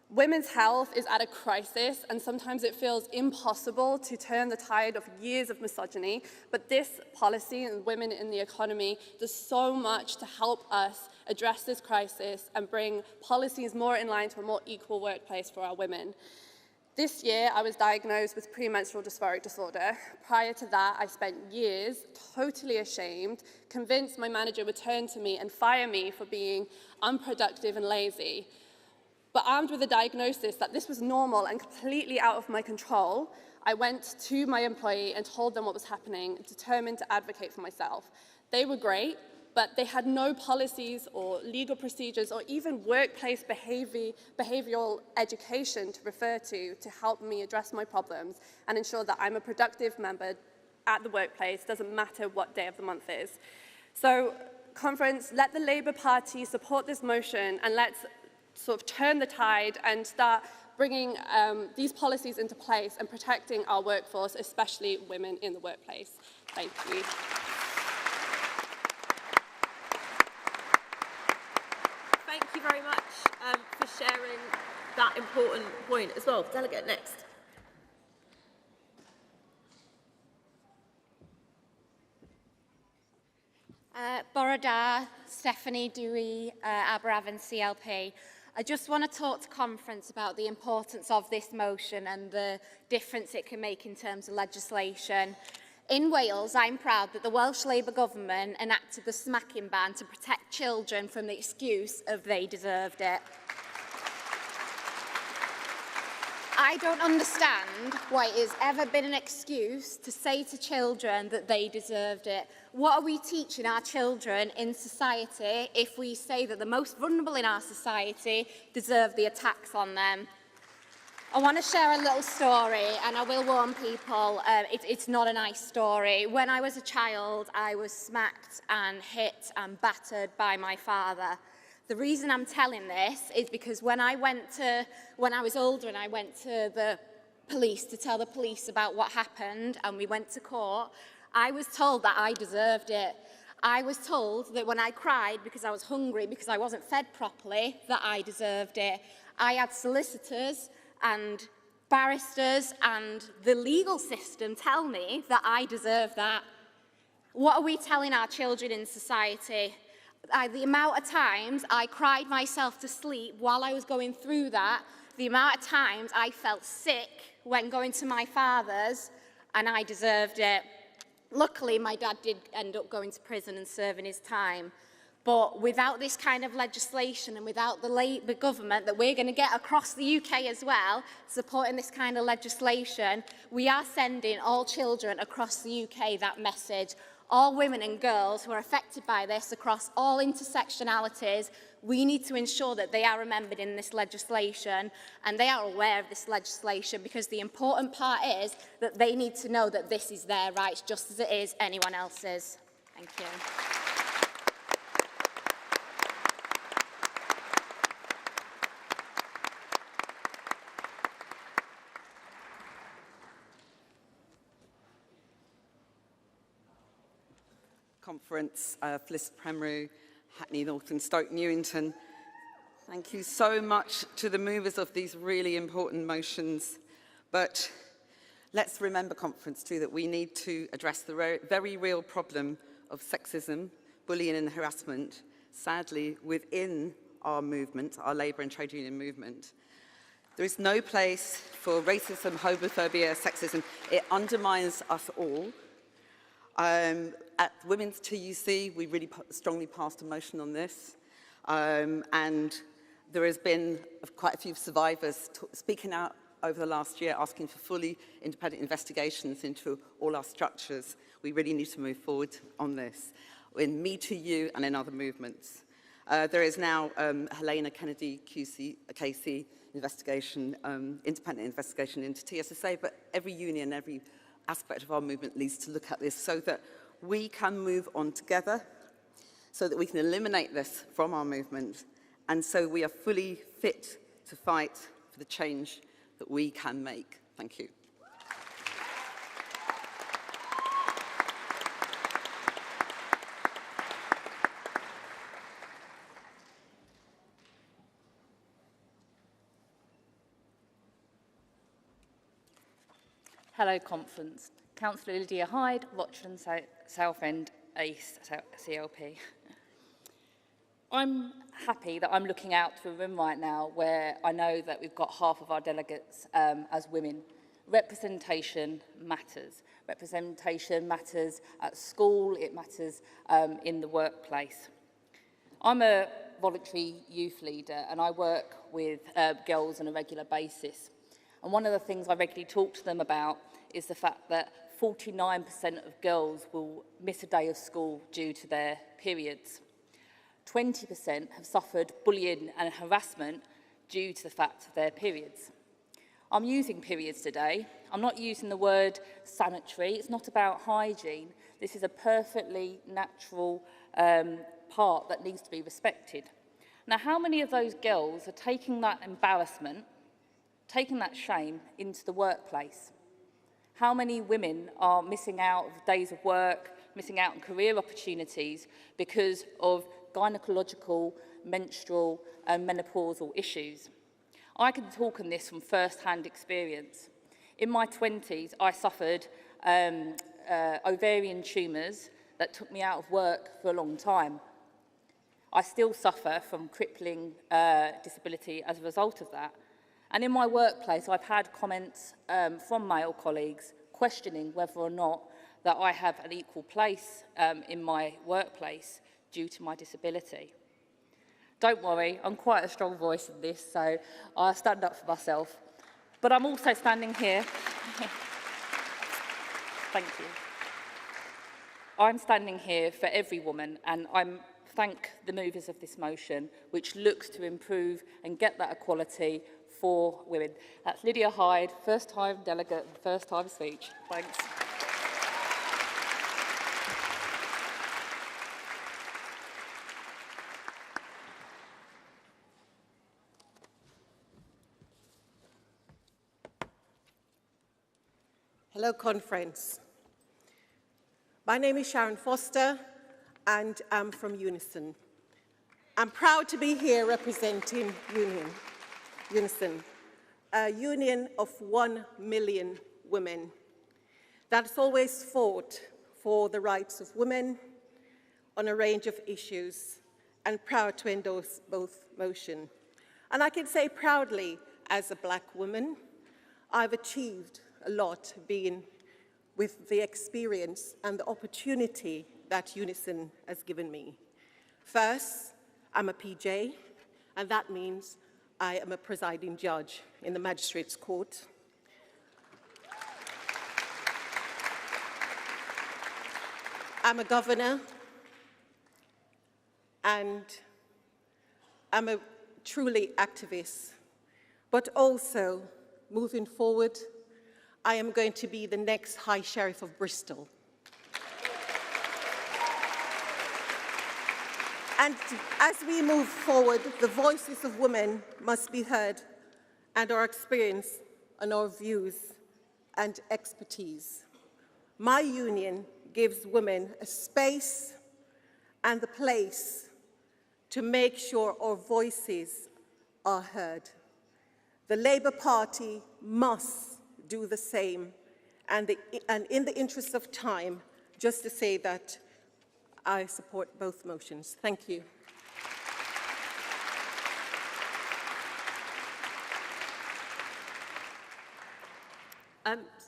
Women's health is at a crisis, and sometimes it feels impossible to turn the tide of years of misogyny, but this policy and women in the economy does so much to help us address this crisis and bring policies more in line to a more equal workplace for our women. This year, I was diagnosed with premenstrual dysphoric disorder. Prior to that, I spent years totally ashamed, convinced my manager would turn to me and fire me for being unproductive and lazy. But armed with a diagnosis that this was normal and completely out of my control, I went to my employee and told them what was happening, determined to advocate for myself. They were great, but they had no policies or legal procedures or even workplace behavioral education to refer to help me address my problems and ensure that I'm a productive member at the workplace, doesn't matter what day of the month is. So, conference, let the Labour Party support this motion, and let's sort of turn the tide and start bringing these policies into place and protecting our workforce, especially women in the workplace. Thank you. Thank you very much for sharing that important point as well. Delegate, next. Borodar, Stephanie Dewey, Aberavon CLP. I just want to talk to conference about the importance of this motion and the difference it can make in terms of legislation. In Wales, I'm proud that the Welsh Labour government enacted the smacking ban to protect children from the excuse of they deserved it. I don't understand why it has ever been an excuse to say to children that they deserved it. What are we teaching our children in society if we say that the most vulnerable in our society deserve the attacks on them? I want to share a little story, and I will warn people, it's not a nice story. When I was a child, I was smacked and hit and battered by my father. The reason I'm telling this is because when I was older and I went to the police to tell the police about what happened and we went to court, I was told that I deserved it. I was told that when I cried because I was hungry, because I wasn't fed properly, that I deserved it. I had solicitors and Barristers and the legal system tell me that I deserve that. What are we telling our children in society? The amount of times I cried myself to sleep while I was going through that, the amount of times I felt sick when going to my father's, and I deserved it. Luckily, my dad did end up going to prison and serving his time. But without this kind of legislation and without the Labour government that we're going to get across the UK as well, supporting this kind of legislation, we are sending all children across the UK that message. All women and girls who are affected by this across all intersectionalities, we need to ensure that they are remembered in this legislation and they are aware of this legislation, because the important part is that they need to know that this is their rights just as it is anyone else's. Thank you. Conference, Fliss Premru, Hackney North and Stoke Newington. Thank you so much to the movers of these really important motions. But let's remember, Conference, too, that we need to address the very real problem of sexism, bullying and harassment, sadly, within our movement, our labour and trade union movement. There is no place for racism, homophobia, sexism. It undermines us all. At Women's TUC, we really strongly passed a motion on this, and there has been quite a few survivors speaking out over the last year, asking for fully independent investigations into all our structures. We really need to move forward on this, in Me to You and in other movements. There is now Helena Kennedy KC investigation, independent investigation into TSSA, but every union, every aspect of our movement needs to look at this so that we can move on together, so that we can eliminate this from our movement, and so we are fully fit to fight for the change that we can make. Thank you. Hello, Conference. Councillor Lydia Hyde, Rochland Southend East CLP. I'm happy that I'm looking out to a room right now where I know that we've got half of our delegates as women. Representation matters. Representation matters at school, it matters in the workplace. I'm a voluntary youth leader and I work with girls on a regular basis. And one of the things I regularly talk to them about is the fact that 49% of girls will miss a day of school due to their periods. 20% have suffered bullying and harassment due to the fact of their periods. I'm using periods today. I'm not using the word sanitary. It's not about hygiene. This is a perfectly natural part that needs to be respected. Now, how many of those girls are taking that embarrassment, taking that shame into the workplace? How many women are missing out of days of work, missing out on career opportunities because of gynecological, menstrual and menopausal issues? I can talk on this from first-hand experience. In my 20s, I suffered ovarian tumours that took me out of work for a long time. I still suffer from crippling disability as a result of that. And in my workplace, I've had comments from male colleagues questioning whether or not that I have an equal place in my workplace due to my disability. Don't worry, I'm quite a strong voice in this, so I'll stand up for myself. But I'm also standing here. Thank you. I'm standing here for every woman, and I thank the movers of this motion, which looks to improve and get that equality for women. That's Lydia Hyde, first-time delegate, first-time speech. Thanks. Hello, Conference. My name is Sharon Foster, and I'm from Unison. I'm proud to be here representing Unison. a union of 1 million women that's always fought for the rights of women on a range of issues, and proud to endorse both motions. And I can say proudly, as a black woman, I've achieved a lot being with the experience and the opportunity that Unison has given me. First, I'm a PJ, and that means I am a presiding judge in the Magistrates' Court. I'm a governor, and I'm a truly activist, but also, moving forward, I am going to be the next High Sheriff of Bristol. And as we move forward, the voices of women must be heard, and our experience and our views and expertise. My union gives women a space and the place to make sure our voices are heard. The Labour Party must do the same, and in the interest of time, just to say that I support both motions. Thank you.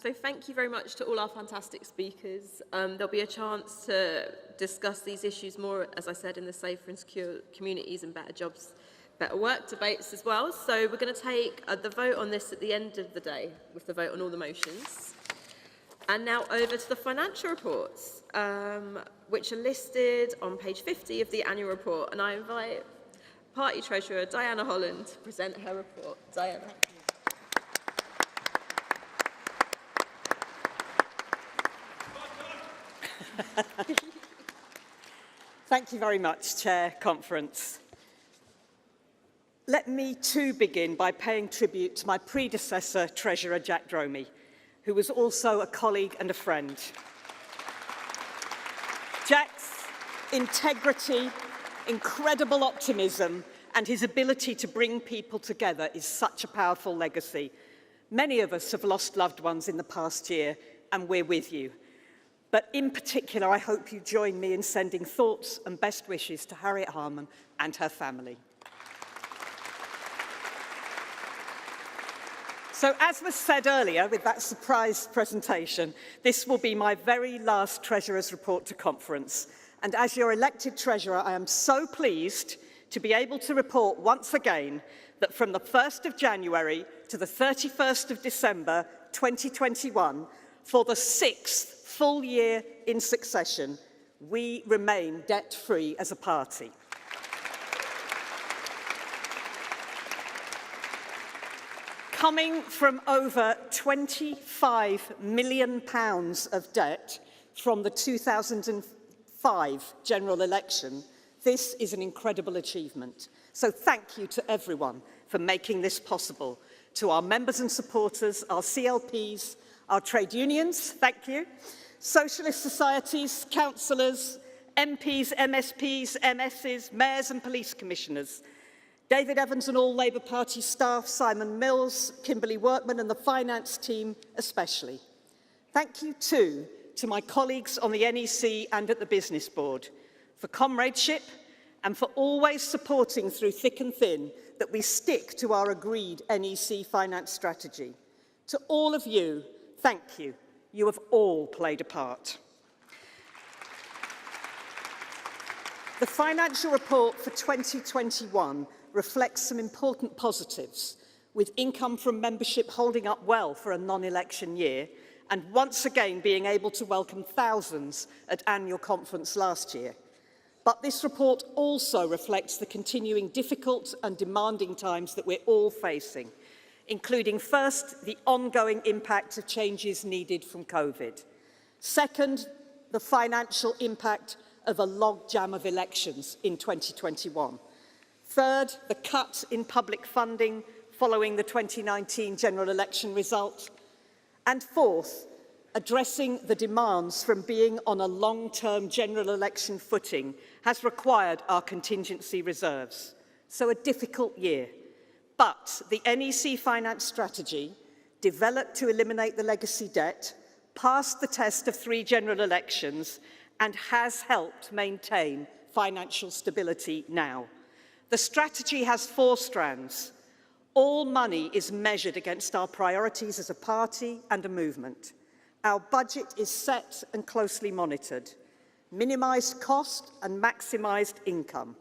So thank you very much to all our fantastic speakers. There'll be a chance to discuss these issues more, as I said, in the Safer and Secure Communities and Better Jobs, Better Work debates as well. So we're going to take the vote on this at the end of the day, with the vote on all the motions. And now over to the financial reports, which are listed on page 50 of the annual report. And I invite Party Treasurer Diana Holland to present her report. Diana. Thank you very much, Chair Conference. Let me too begin by paying tribute to my predecessor, Treasurer Jack Dromey, who was also a colleague and a friend. Jack's integrity, incredible optimism, and his ability to bring people together is such a powerful legacy. Many of us have lost loved ones in the past year, and we're with you. But in particular, I hope you join me in sending thoughts and best wishes to Harriet Harman and her family. So, as was said earlier with that surprise presentation, this will be my very last Treasurer's Report to Conference. And as your elected Treasurer, I am so pleased to be able to report once again that from the 1st of January to the 31st of December 2021, for the 6th full year in succession, we remain debt-free as a party. Coming from over £25 million of debt from the 2005 general election, this is an incredible achievement. So thank you to everyone for making this possible. To our members and supporters, our CLPs, our trade unions, thank you. Socialist societies, councillors, MPs, MSPs, MSs, mayors and police commissioners, David Evans and all Labour Party staff, Simon Mills, Kimberly Workman and the finance team especially. Thank you too to my colleagues on the NEC and at the Business Board for comradeship and for always supporting through thick and thin that we stick to our agreed NEC finance strategy. To all of you, thank you. You have all played a part. The financial report for 2021 reflects some important positives, with income from membership holding up well for a non-election year and once again being able to welcome thousands at annual conference last year. But this report also reflects the continuing difficult and demanding times that we're all facing, including first, the ongoing impact of changes needed from COVID. Second, the financial impact of a logjam of elections in 2021. Third, the cut in public funding following the 2019 general election result. And fourth, addressing the demands from being on a long-term general election footing has required our contingency reserves. So a difficult year. But the NEC finance strategy, developed to eliminate the legacy debt, passed the test of 3 general elections and has helped maintain financial stability now. The strategy has 4 strands. All money is measured against our priorities as a party and a movement. Our budget is set and closely monitored, minimised cost and maximised income,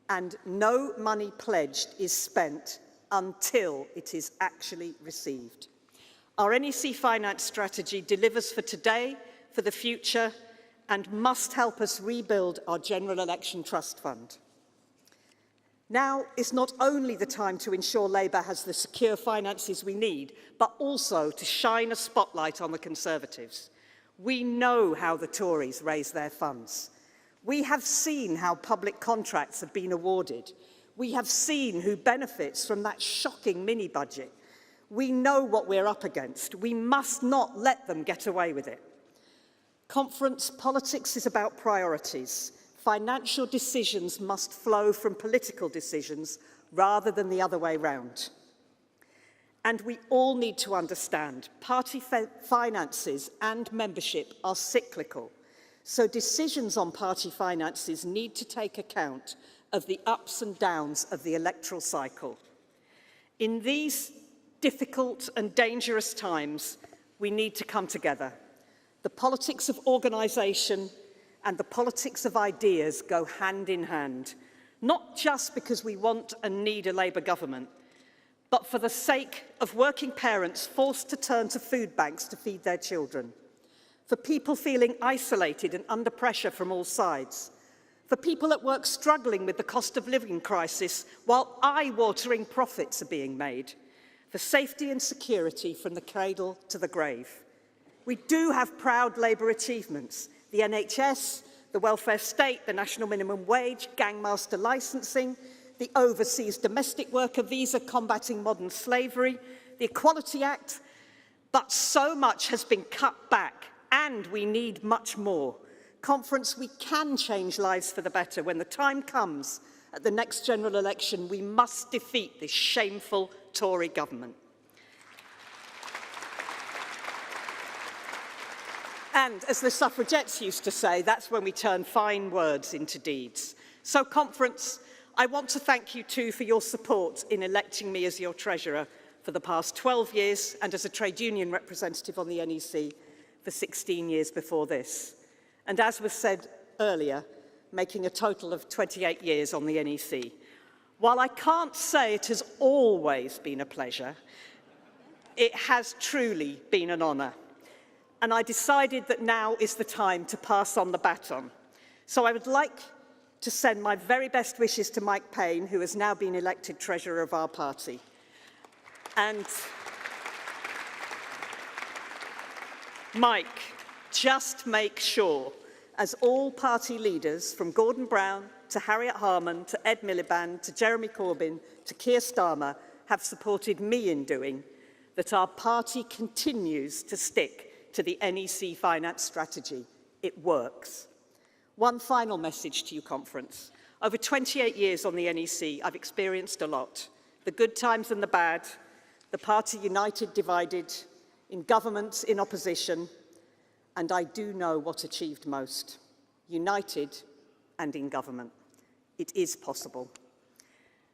and no money pledged is spent until it is actually received. Our NEC finance strategy delivers for today, for the future, and must help us rebuild our general election trust fund. Now is not only the time to ensure Labour has the secure finances we need, but also to shine a spotlight on the Conservatives. We know how the Tories raise their funds. We have seen how public contracts have been awarded. We have seen who benefits from that shocking mini-budget. We know what we're up against. We must not let them get away with it. Conference politics is about priorities. Financial decisions must flow from political decisions rather than the other way round. And we all need to understand party finances and membership are cyclical. So decisions on party finances need to take account of the ups and downs of the electoral cycle. In these difficult and dangerous times, we need to come together. The politics of organisation and the politics of ideas go hand in hand, not just because we want and need a Labour government, but for the sake of working parents forced to turn to food banks to feed their children, for people feeling isolated and under pressure from all sides, for people at work struggling with the cost of living crisis while eye-watering profits are being made, for safety and security from the cradle to the grave. We do have proud Labour achievements: the NHS, the welfare state, the national minimum wage, gangmaster licensing, the overseas domestic worker visa combating modern slavery, the Equality Act, but so much has been cut back and we need much more. Conference, we can change lives for the better. When the time comes at the next general election, we must defeat this shameful Tory government. And as the suffragettes used to say, that's when we turn fine words into deeds. So, Conference, I want to thank you too for your support in electing me as your Treasurer for the past 12 years and as a trade union representative on the NEC for 16 years before this. And as was said earlier, making a total of 28 years on the NEC. While I can't say it has always been a pleasure, it has truly been an honour. And I decided that now is the time to pass on the baton. So I would like to send my very best wishes to Mike Payne, who has now been elected Treasurer of our party. And Mike, just make sure, as all party leaders, from Gordon Brown to Harriet Harman to Ed Miliband to Jeremy Corbyn to Keir Starmer have supported me in doing, that our party continues to stick to the NEC finance strategy. It works. One final message to you, Conference. Over 28 years on the NEC, I've experienced a lot. The good times and the bad, the party united, divided, in government, in opposition, and I do know what achieved most. United and in government. It is possible.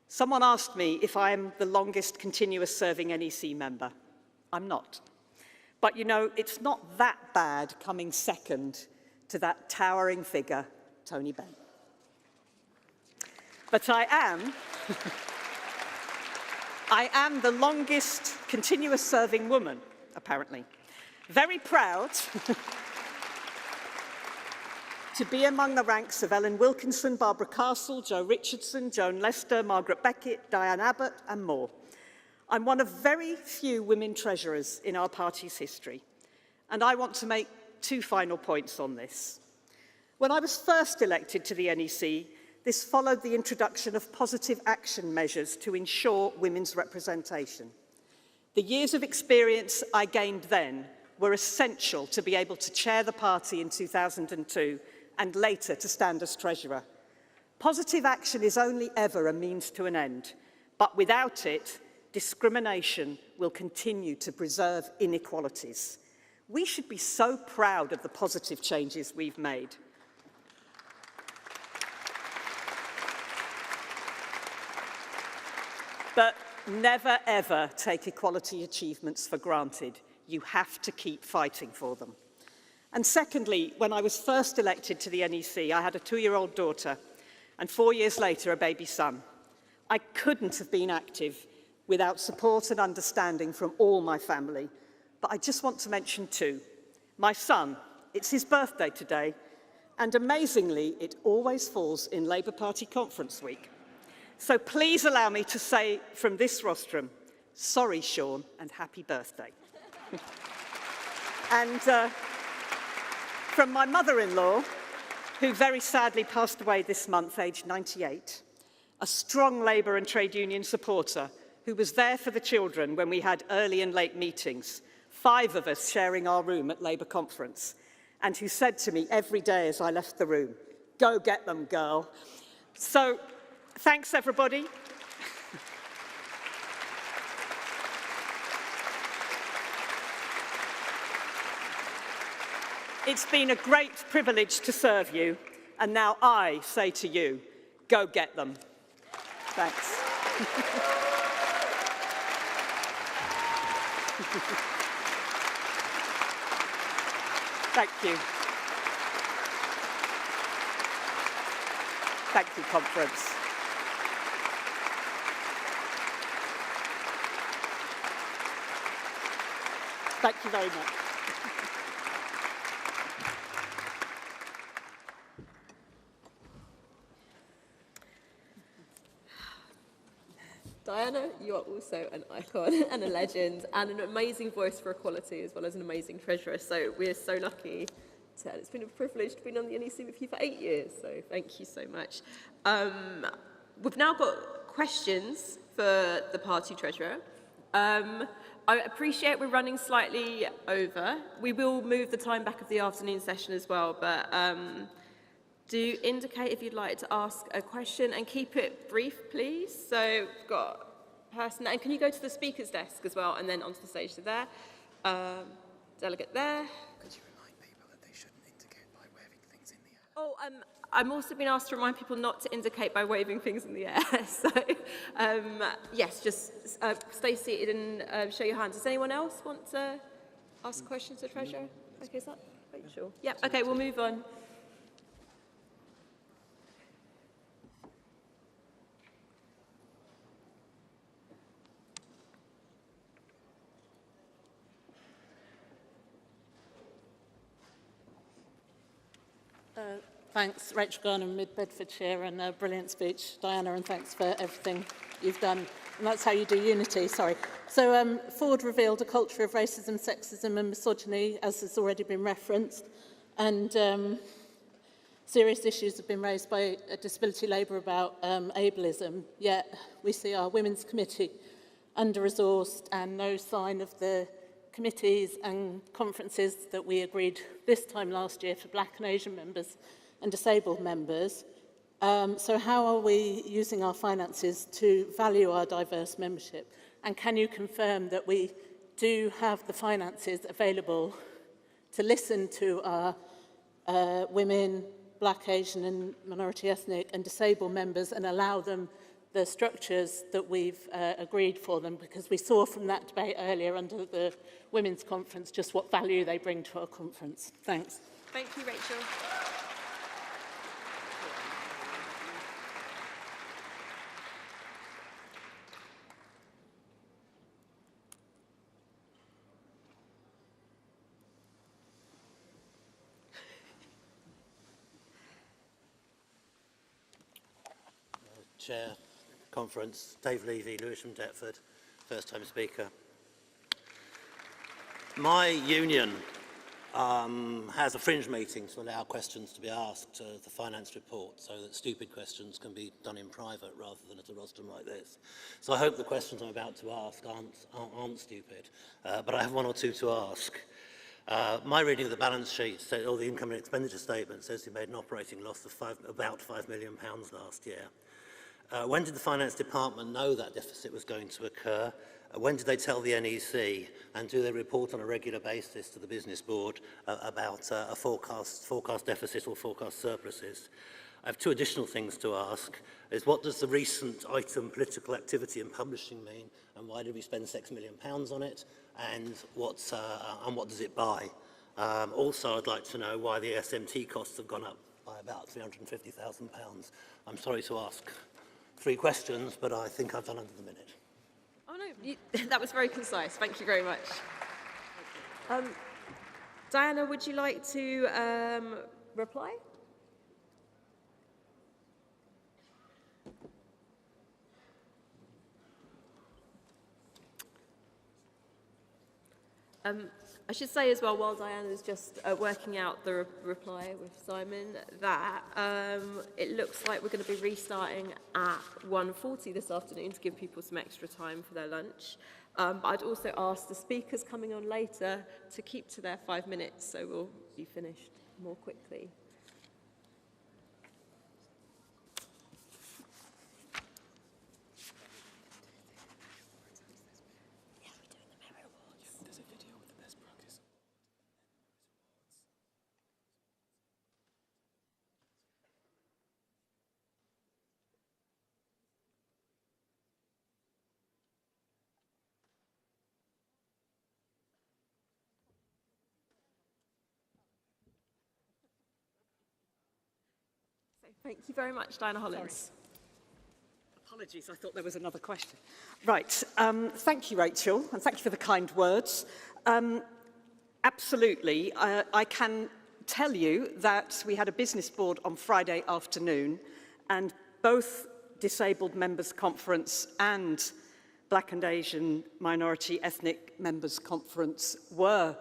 Someone asked me if I am the longest continuous serving NEC member. I'm not. But you know, it's not that bad coming second to that towering figure, Tony Benn. But I am the longest continuous serving woman, apparently. Very proud to be among the ranks of Ellen Wilkinson, Barbara Castle, Jo Richardson, Joan Lester, Margaret Beckett, Diane Abbott, and more. I'm one of very few women treasurers in our party's history, and I want to make two final points on this. When I was first elected to the NEC, this followed the introduction of positive action measures to ensure women's representation. The years of experience I gained then were essential to be able to chair the party in 2002 and later to stand as treasurer. Positive action is only ever a means to an end. But without it, discrimination will continue to preserve inequalities. We should be so proud of the positive changes we've made. But never, ever take equality achievements for granted. You have to keep fighting for them. And secondly, when I was first elected to the NEC, I had a 2-year-old daughter, and 4 years later, a baby son. I couldn't have been active without support and understanding from all my family. But I just want to mention two. My son, it's his birthday today, and amazingly, it always falls in Labour Party conference week. So please allow me to say from this rostrum, sorry, Sean, and happy birthday. And from my mother-in-law, who very sadly passed away this month, aged 98, a strong Labour and trade union supporter who was there for the children when we had early and late meetings, 5 of us sharing our room at Labour conference, and who said to me every day as I left the room, "Go get them, girl." So, thanks, everybody. It's been a great privilege to serve you, and now I say to you, go get them. Thanks. Thank you. Thank you, conference. Thank you very much. Diana, you are also an icon and a legend and an amazing voice for equality as well as an amazing treasurer. So we're so lucky. It's been a privilege to be on the NEC with you for 8 years. So thank you so much. We've now got questions for the party treasurer. I appreciate we're running slightly over. We will move the time back of the afternoon session as well, but do indicate if you'd like to ask a question and keep it brief, please. So we've got a person, and can you go to the speaker's desk as well and then onto the stage to there. Delegate there. Could you remind people that they shouldn't indicate by waving things in the air? Oh, I'm also been asked to remind people not to indicate by waving things in the air. So, yes, just stay seated and show your hands. Does anyone else want to ask questions to the treasurer? Okay, is that Rachel? Yeah, okay, we'll move on. Thanks, Rachel Garner, Mid-Bedfordshire, and a brilliant speech, Diana, and thanks for everything you've done. And that's how you do unity, sorry. So Ford revealed a culture of racism, sexism and misogyny, as has already been referenced, and serious issues have been raised by Disability Labour about ableism, yet we see our Women's Committee under-resourced and no sign of the committees and conferences that we agreed this time last year for Black and Asian members and disabled members. So how are we using our finances to value our diverse membership? And can you confirm that we do have the finances available to listen to our women, Black, Asian and minority ethnic and disabled members and allow them the structures that we've agreed for them, because we saw from that debate earlier under the Women's Conference just what value they bring to our conference. Thanks. Thank you, Rachel. Chair, Conference, Dave Levy, Lewisham, Deptford, first-time speaker. My union has a fringe meeting to allow questions to be asked to the finance report so that stupid questions can be done in private rather than at a rostrum like this. So I hope the questions I'm about to ask aren't stupid, but I have one or two to ask. My reading of the balance sheet, or the income and expenditure statement, says we made an operating loss of about £5 million last year. When did the Finance Department know that deficit was going to occur? When did they tell the NEC? And do they report on a regular basis to the Business Board about a forecast deficit or forecast surpluses? I have two additional things to ask. Is what does the recent item political activity and publishing mean? And why did we spend £6 million on it? And what does it buy? Also, I'd like to know why the SMT costs have gone up by about £350,000. I'm sorry to ask 3 questions, but I think I've done under the minute. Oh no, that was very concise. Thank you very much. Diana, would you like to reply? I should say as well, while Diana's just working out the reply with Simon, that it looks like we're going to be restarting at 1:40 this afternoon to give people some extra time for their lunch. But I'd also ask the speakers coming on later to keep to their 5 minutes, so we'll be finished more quickly. Thank you very much, Diana Hollins. Sorry. Apologies, I thought there was another question. Right, thank you, Rachel, and thank you for the kind words. Absolutely, I can tell you that we had a business board on Friday afternoon, and both Disabled Members Conference and Black and Asian Minority Ethnic Members Conference were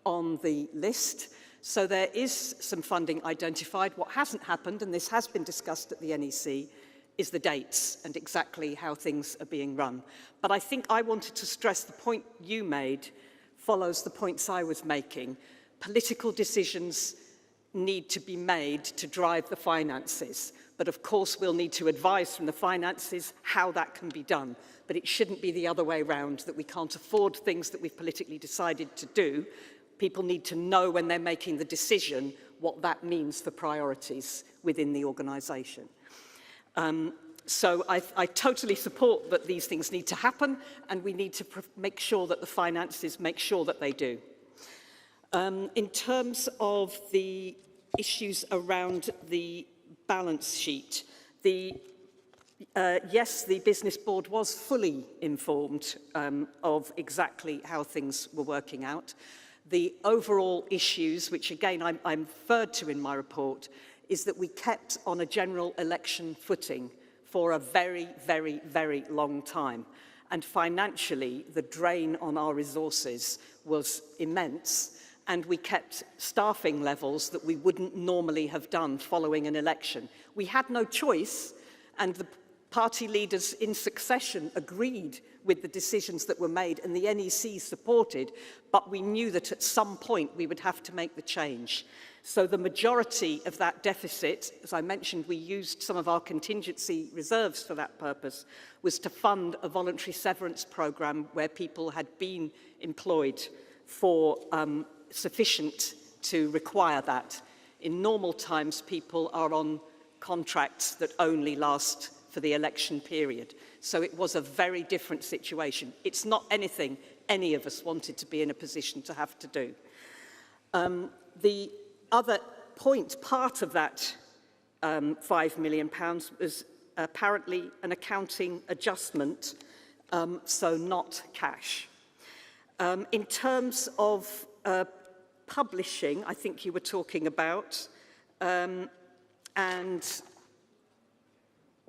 on the list. So there is some funding identified. What hasn't happened, and this has been discussed at the NEC, is the dates and exactly how things are being run. But I think I wanted to stress the point you made follows the points I was making. Political decisions need to be made to drive the finances. But of course, we'll need to advise from the finances how that can be done. But it shouldn't be the other way around, that we can't afford things that we've politically decided to do. People need to know when they're making the decision what that means for priorities within the organisation. So I totally support that these things need to happen, and we need to make sure that the finances make sure that they do. In terms of the issues around the balance sheet, yes, the business board was fully informed of exactly how things were working out. The overall issues, which again I referred to in my report, is that we kept on a general election footing for a very, very, very long time. And financially, the drain on our resources was immense, and we kept staffing levels that we wouldn't normally have done following an election. We had no choice, and the party leaders in succession agreed with the decisions that were made, and the NEC supported, but we knew that at some point we would have to make the change. So the majority of that deficit, as I mentioned, we used some of our contingency reserves for that purpose, was to fund a voluntary severance programme where people had been employed for sufficient to require that. In normal times, people are on contracts that only last for the election period. So it was a very different situation. It's not anything any of us wanted to be in a position to have to do. The other part of that £5 million was apparently an accounting adjustment, so not cash. In terms of publishing, I think you were talking about, and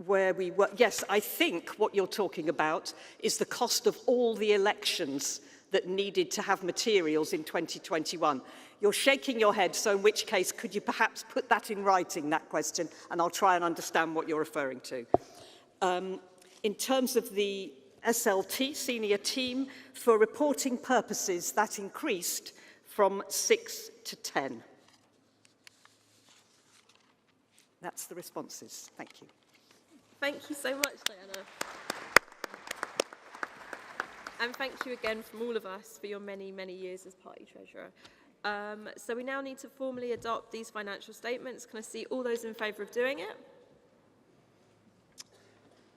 where we were, yes, I think what you're talking about is the cost of all the elections that needed to have materials in 2021. You're shaking your head, so in which case, could you perhaps put that in writing, that question, and I'll try and understand what you're referring to. In terms of the SLT, senior team, for reporting purposes, that increased from 6 to 10. That's the responses. Thank you. Thank you so much, Diana. And thank you again from all of us for your many, many years as party treasurer. So we now need to formally adopt these financial statements. Can I see all those in favour of doing it?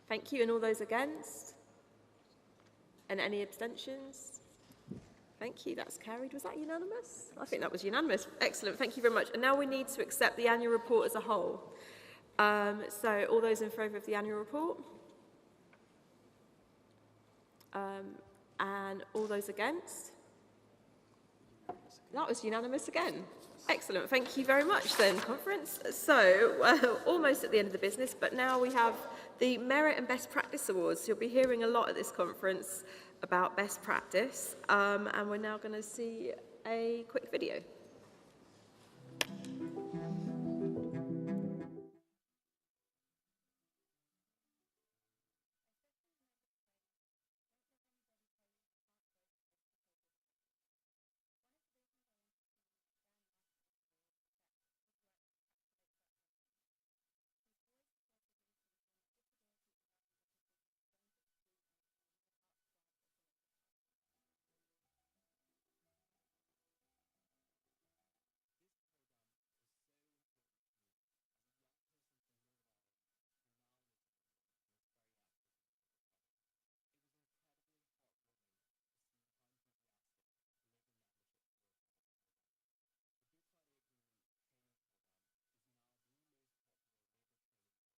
Thank you. And all those against? And any abstentions? Thank you. That's carried. Was that unanimous? I think that was unanimous. Excellent. Thank you very much. And now we need to accept the annual report as a whole. So all those in favour of the annual report? And all those against? That was unanimous again. Excellent. Thank you very much then, conference. So, almost at the end of the business, but now we have the Merit and Best Practice Awards. You'll be hearing a lot at this conference about best practice, and we're now going to see a quick video.